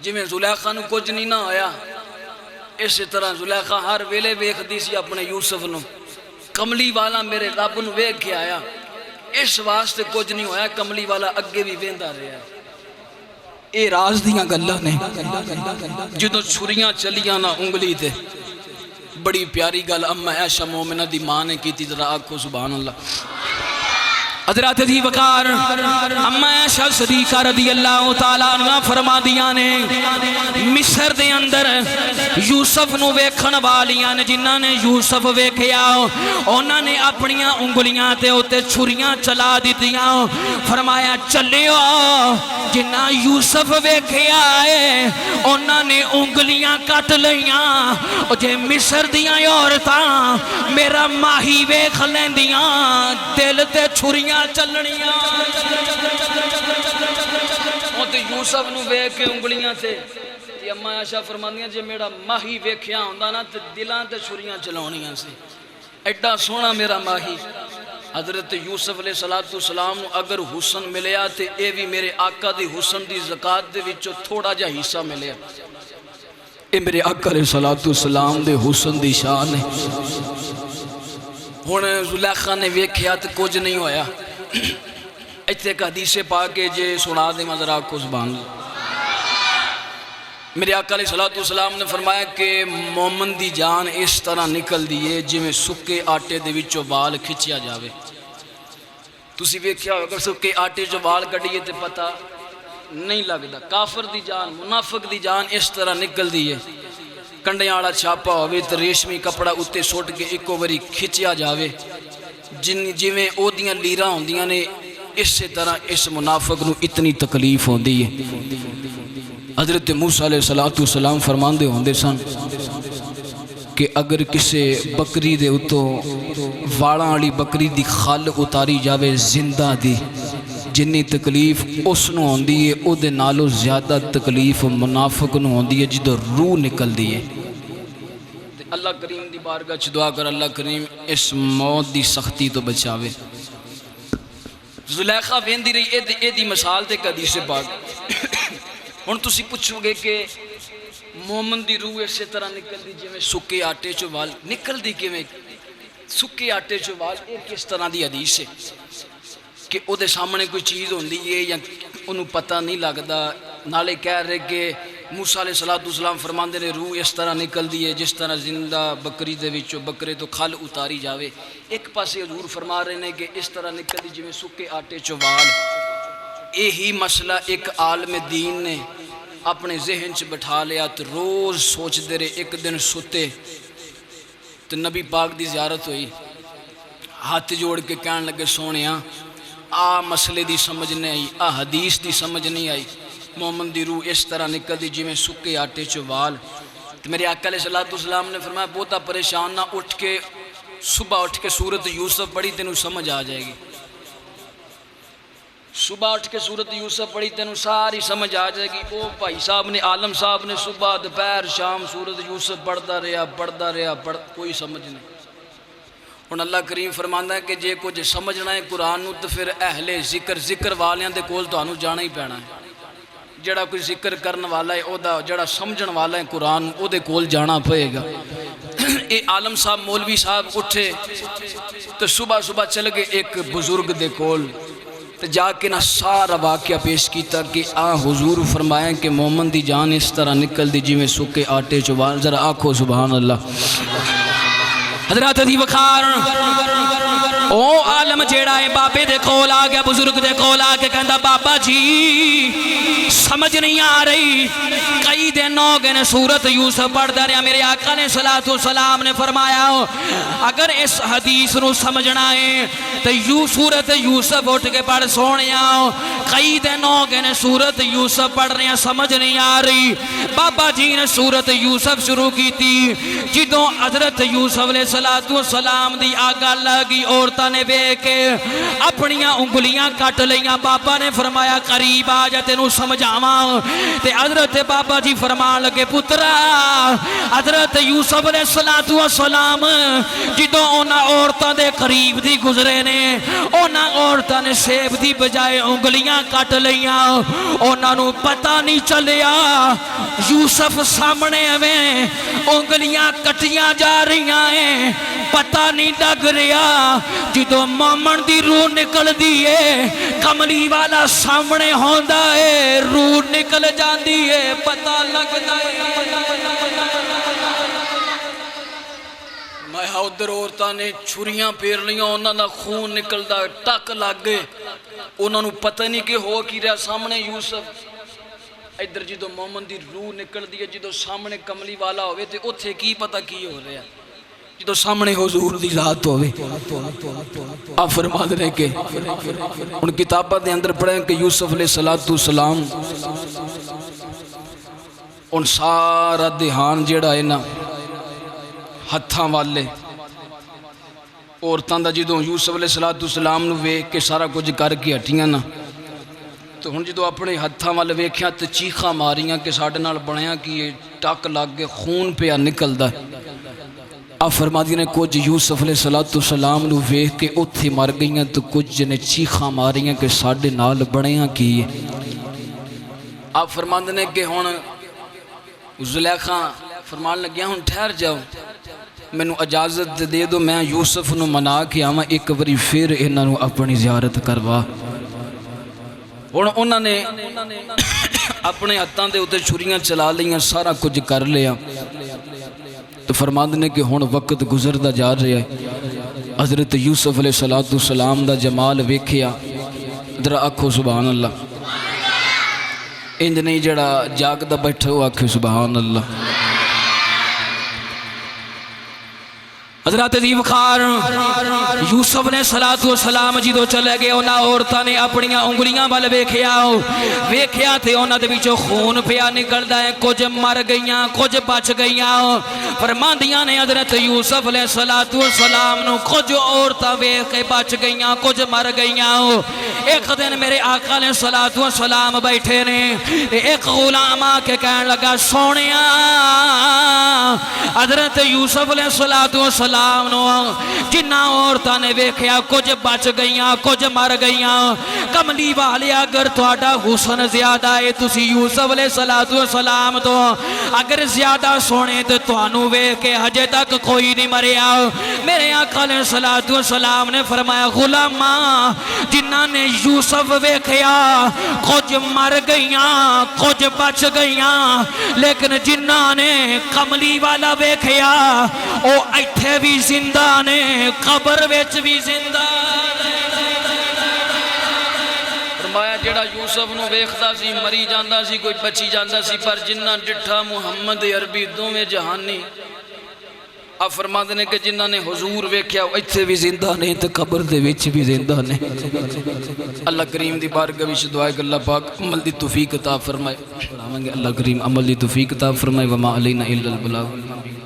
جی میں زلیخا نو کچھ نہیں نہ ہویا اسی طرح زلیخا ہر ویلے ویکھ دی سی اپنے یوسف نو کملی والا میرے رب نو ویکھ کے آیا اس واسطے کچھ نہیں ہویا کملی والا اگے بھی ویندا رہیا اے راز دیاں گلاں نے جدوں چھریاں چلیاں نہ انگلی تے بڑی پیاری گل اما عائشہ مومنہ دی ماں نے کیتی ذرا آکھو سبحان اللہ حضرت دی وقار اما عائشہ صدیقہ رضی اللہ تعالیٰ عنہ فرما دیاں نے مصر دے اندر یوسف نو ویکھن والیاں نے جنہاں نے یوسف ویکھیا انہاں نے اپنیاں انگلیاں تے اوتے چھریاں چلا دتیاں فرمایا چلیو جنہاں یوسف ویکھیا ہے انہاں نے انگلیاں کٹ لیاں جے مصر دیاں عورتاں میرا ماہی ویکھ لیندیاں دل تے چھریاں چلنیاں تے یوسف نو ویکھ کے انگلیاں تے اما عائشہ فرماندیاں جے میرا ماہی ویکھیا ہوندا نا تے دلاں تے چھریاں چلاونیاں سی ایڈا سونا میرا ماہی حضرت یوسف علیہ السلام اگر حسن ملیا تے اے بھی میرے آقا دی حسن دی زکاة دے وچوں تھوڑا جا حصہ ملیا. اے میرے آقا علیہ السلام دے حسن دی شان ہے. ہن زلیخا نے ویکھیا تے کچھ نہیں ہویا. ایتھے ایک حدیث پاک کے جے سنا دے میں ذرا کو زبان لوں. میرے آقا علیہ السلام نے فرمایا کہ مومن دی جان اس طرح نکل دیئے جویں سکے آٹے دے وچوں وال کھچیا جاوے. تسی ویکھیا اگر سکے آٹے چوں وال کڈیے تے پتہ نہیں لگدا. کافر دی جان منافق دی جان اس طرح نکل دیئے کنڈیاں والا چھاپا ہوئے تے ریشمی کپڑا اُتے سٹ کے ایکو واری کھچیا جاوے جویں او دیاں لیراں ہوندیاں نے اسی طرح اس منافق نو اتنی تکلیف ہوندی ہے. حضرت موسیٰ علیہ السلام فرماندے ہوندے سن کہ اگر کسے بکری دے اتوں واڑاں والی بکری دی خال اتاری جاوے زندہ دی جنی تکلیف اس نو ہوندی ہے او دے نالو زیادہ تکلیف منافق نو ہوندی ہے جدو روح نکل دی ہے. اللہ کریم دی بارگاہ چ دعا کر اللہ کریم اس موت دی سختی تو بچاوے. زلیخا ویندی رہی اے دی مثال تے حدیث پاک. ہن تسی پوچھو گے کہ مومن دی روح اسی طرح نکل دی جویں سکے آٹے چوں وال نکل دی کیویں سکے آٹے چوں وال اے کس طرح دی حدیث ہے کہ او دے سامنے کوئی چیز ہوندی ہے یا انہوں پتہ نہیں لگدا. نالے کہہ رہے کہ موسیٰ علیہ السلام فرماندے نے روح اس طرح نکل دی ہے جس طرح زندہ بکری دے وچوں بکرے تو کھل اتاری جاوے. ایک پاسے حضور فرما رہے ہیں کہ اس طرح نکل دی جویں سکے آٹے چوں وال. یہی مسئلہ ایک عالم دین نے اپنے ذہن چ بٹھا لیا تو روز سوچ دے رہے. ایک دن ستے تو نبی پاک دی زیارت ہوئی. ہاتھ جوڑ کے کہنے لگے سونیاں آ مسئلے دی سمجھ نہیں آئی, آ حدیث دی سمجھ نہیں آئی. مومن دی روح اس طرح نکل دی جویں سکے آٹے چوں وال. تو میرے آقا علیہ السلام نے فرمایا بہتا پریشان نہ, اٹھ کے صبح اٹھ کے سورت یوسف پڑھی تینوں سمجھ آ جائے گی. صبح اٹھ کے سورت یوسف پڑھی تینوں ساری سمجھ آ جائے گی. او بھائی صاحب نے عالم صاحب نے صبح دوپہر شام سورت یوسف پڑھتا رہا کوئی سمجھ نہیں. ہن اللہ کریم فرماندا ہے کہ جے کچھ سمجھنا ہے قرآن نو تو پھر اہل ذکر والیاں دے کول تانوں جانا ہی پینا ہے. جڑا کوئی ذکر کرن والا ہے او دا جڑا سمجھن والا ہے قرآن او دے کول جانا پئے گا. اے عالم صاحب مولوی صاحب اٹھے تو صبح چل گئے ایک بزرگ دے کول تو جا کے نہ سارا واقعہ پیش کیتا کہ حضور فرمایا کہ مومن دی جان اس طرح نکل دی جویں سکے آٹے چوں وال. ذرا آکھو سبحان اللہ. حضرات دی وقار او عالم جیڑا ہے بابے دے کول آ گیا, بزرگ دے کول آ کے کہندا بابا جی سمجھ نہیں آ رہی. کئی دن ہو گئے نے سورت یوسف پڑھدا رہیا. میرے آقا نے السلام نے فرمایا اگر اس حدیث نو سمجھنا ہے تو سورت یوسف اٹھ کے پڑھ سونیا. کئی دن ہو گئے نے سورت یوسف پڑھ رہے ہیں سمجھ نہیں آ رہی. بابا جی نے سورت یوسف شروع کی تھی. جدوں حضرت یوسف علیہ السلام دی آگاہ لگی عورتاں نے بے کے اپنیاں انگلیاں کٹ لیاں. بابا نے فرمایا قریب آ جا تینوں سمجھاواں. تے حضرت بابا جی فرمان لگے پترا حضرت یوسف علیہ السلام جدوں انہاں عورتاں دے قریب دی گزرے نے انہاں عورتاں نے سیب دی بجائے انگلیاں کٹ لیاں. انہاں نوں پتہ نہیں چلیا یوسف سامنے میں انگلیاں کٹیاں جا رہیاں ہیں. پتہ نہیں لگ رہا جدوں مومن دی روح نکل دی ہے کملی والا سامنے ہوندا ہے روح نکل جاندی ہے پتہ لگدا ہے. میں ادھر عورتاں نے چھریاں پھیر لیاں انہاں دا خون نکلدا ٹک لگ گئے. انہاں نوں پتہ نہیں کہ ہو کی رہا سامنے یوسف. ادھر جدوں مومن دی روح نکل دی ہے جدوں سامنے کملی والا ہوئے تے اوتھے کی پتہ کی ہو رہا جدوں سامنے حضور دی ذات ہوئے. آپ فرما دے کہ ان کتابہ دے اندر پڑھیں کہ یوسف علیہ السلام ان سارا دہان جیڑا ہے نا ہتھاں والے عورتاں دا جدوں یوسف علیہ السلام نو ویکھ کے سارا کچھ کر کے ہٹیاں نا تو ہن جدوں اپنے ہتھاں والے ویکھیاں تے چیخاں ماریاں کہ ساڈے نال بنیا کہ ٹک لگ کے خون پیا نکلدا ہے. آپ فرماتی نے کچھ یوسف علیہ السلام نو ویکھ کے اتھے مر گئیاں تو کچھ نے چیخاں ماریاں کہ ساڈے نال بڑیاں کی آپ فرماتے نے کہ ہن زلیخا فرمان لگیا ہن ٹھہر جاؤ مینوں اجازت دے دو میں یوسف نو منا کے آواں ایک واری پھر انہاں نو اپنی زیارت کروا ہن انہاں نے اپنے ہتھاں دے اوتے چھریاں چلا لیاں سارا کچھ کر لیا تو فرماندے نے کہ ہن وقت گزردا جا رہا ہے حضرت یوسف علیہ السلام دا جمال ویکھیا ذرا آکھو سبحان اللہ انج نہیں جڑا جاگدا بیٹھا ہو آکھے سبحان اللہ حضرت عظیم خار یوسف نے السلام جدو چلے گئے انہاں عورتاں نے اپنیاں انگلیاں وال ویکھیا تے انہاں دے وچوں خون پیا نکلدا ہے کچھ مر گئیاں کچھ بچ گئیاں فرماندیاں نے حضرت یوسف علیہ السلام نو کچھ عورتاں ویکھ کے بچ گئیاں کچھ مر گئیاں ایک دن میرے آقا علیہ السلام بیٹھے نے ایک غلام آ کے کہنے لگا سونیا حضرت یوسف علیہ السلام جنہ عورتاں نے ویکھیا کچھ بچ گئیاں کچھ مر گئیاں کملی والے اگر تہاڈا حسن زیادہ ہے تسی یوسف علیہ السلام تو اگر زیادہ سونے تو تانوں ویکھ کے ہجے تک کوئی نہیں مریا میرے آقا علیہ السلام نے فرمایا غلاماں جنہ نے یوسف ویکھیا کچھ مر گئیاں کچھ بچ گئیاں لیکن جنہ نے کملی والا ویکھیا او ایتھے بھی زندہ نے قبر وچ بھی زندہ فرمایا جڑا یوسف نو ویکھدا سی مری جاندا سی کوئی بچی جاندا سی پر جنہ ڈٹھا محمد عربی دوویں جہانی آپ فرماتے ہیں کہ جنہ نے حضور ویکھیا ایتھے بھی زندہ نے تے قبر دے وچ بھی زندہ نے اللہ کریم دی بارگاہ وچ دعا ہے کہ اللہ پاک عمل دی توفیق عطا فرمائے اللہ کریم عمل دی توفیق عطا فرمائے وما علینا الا البلاغ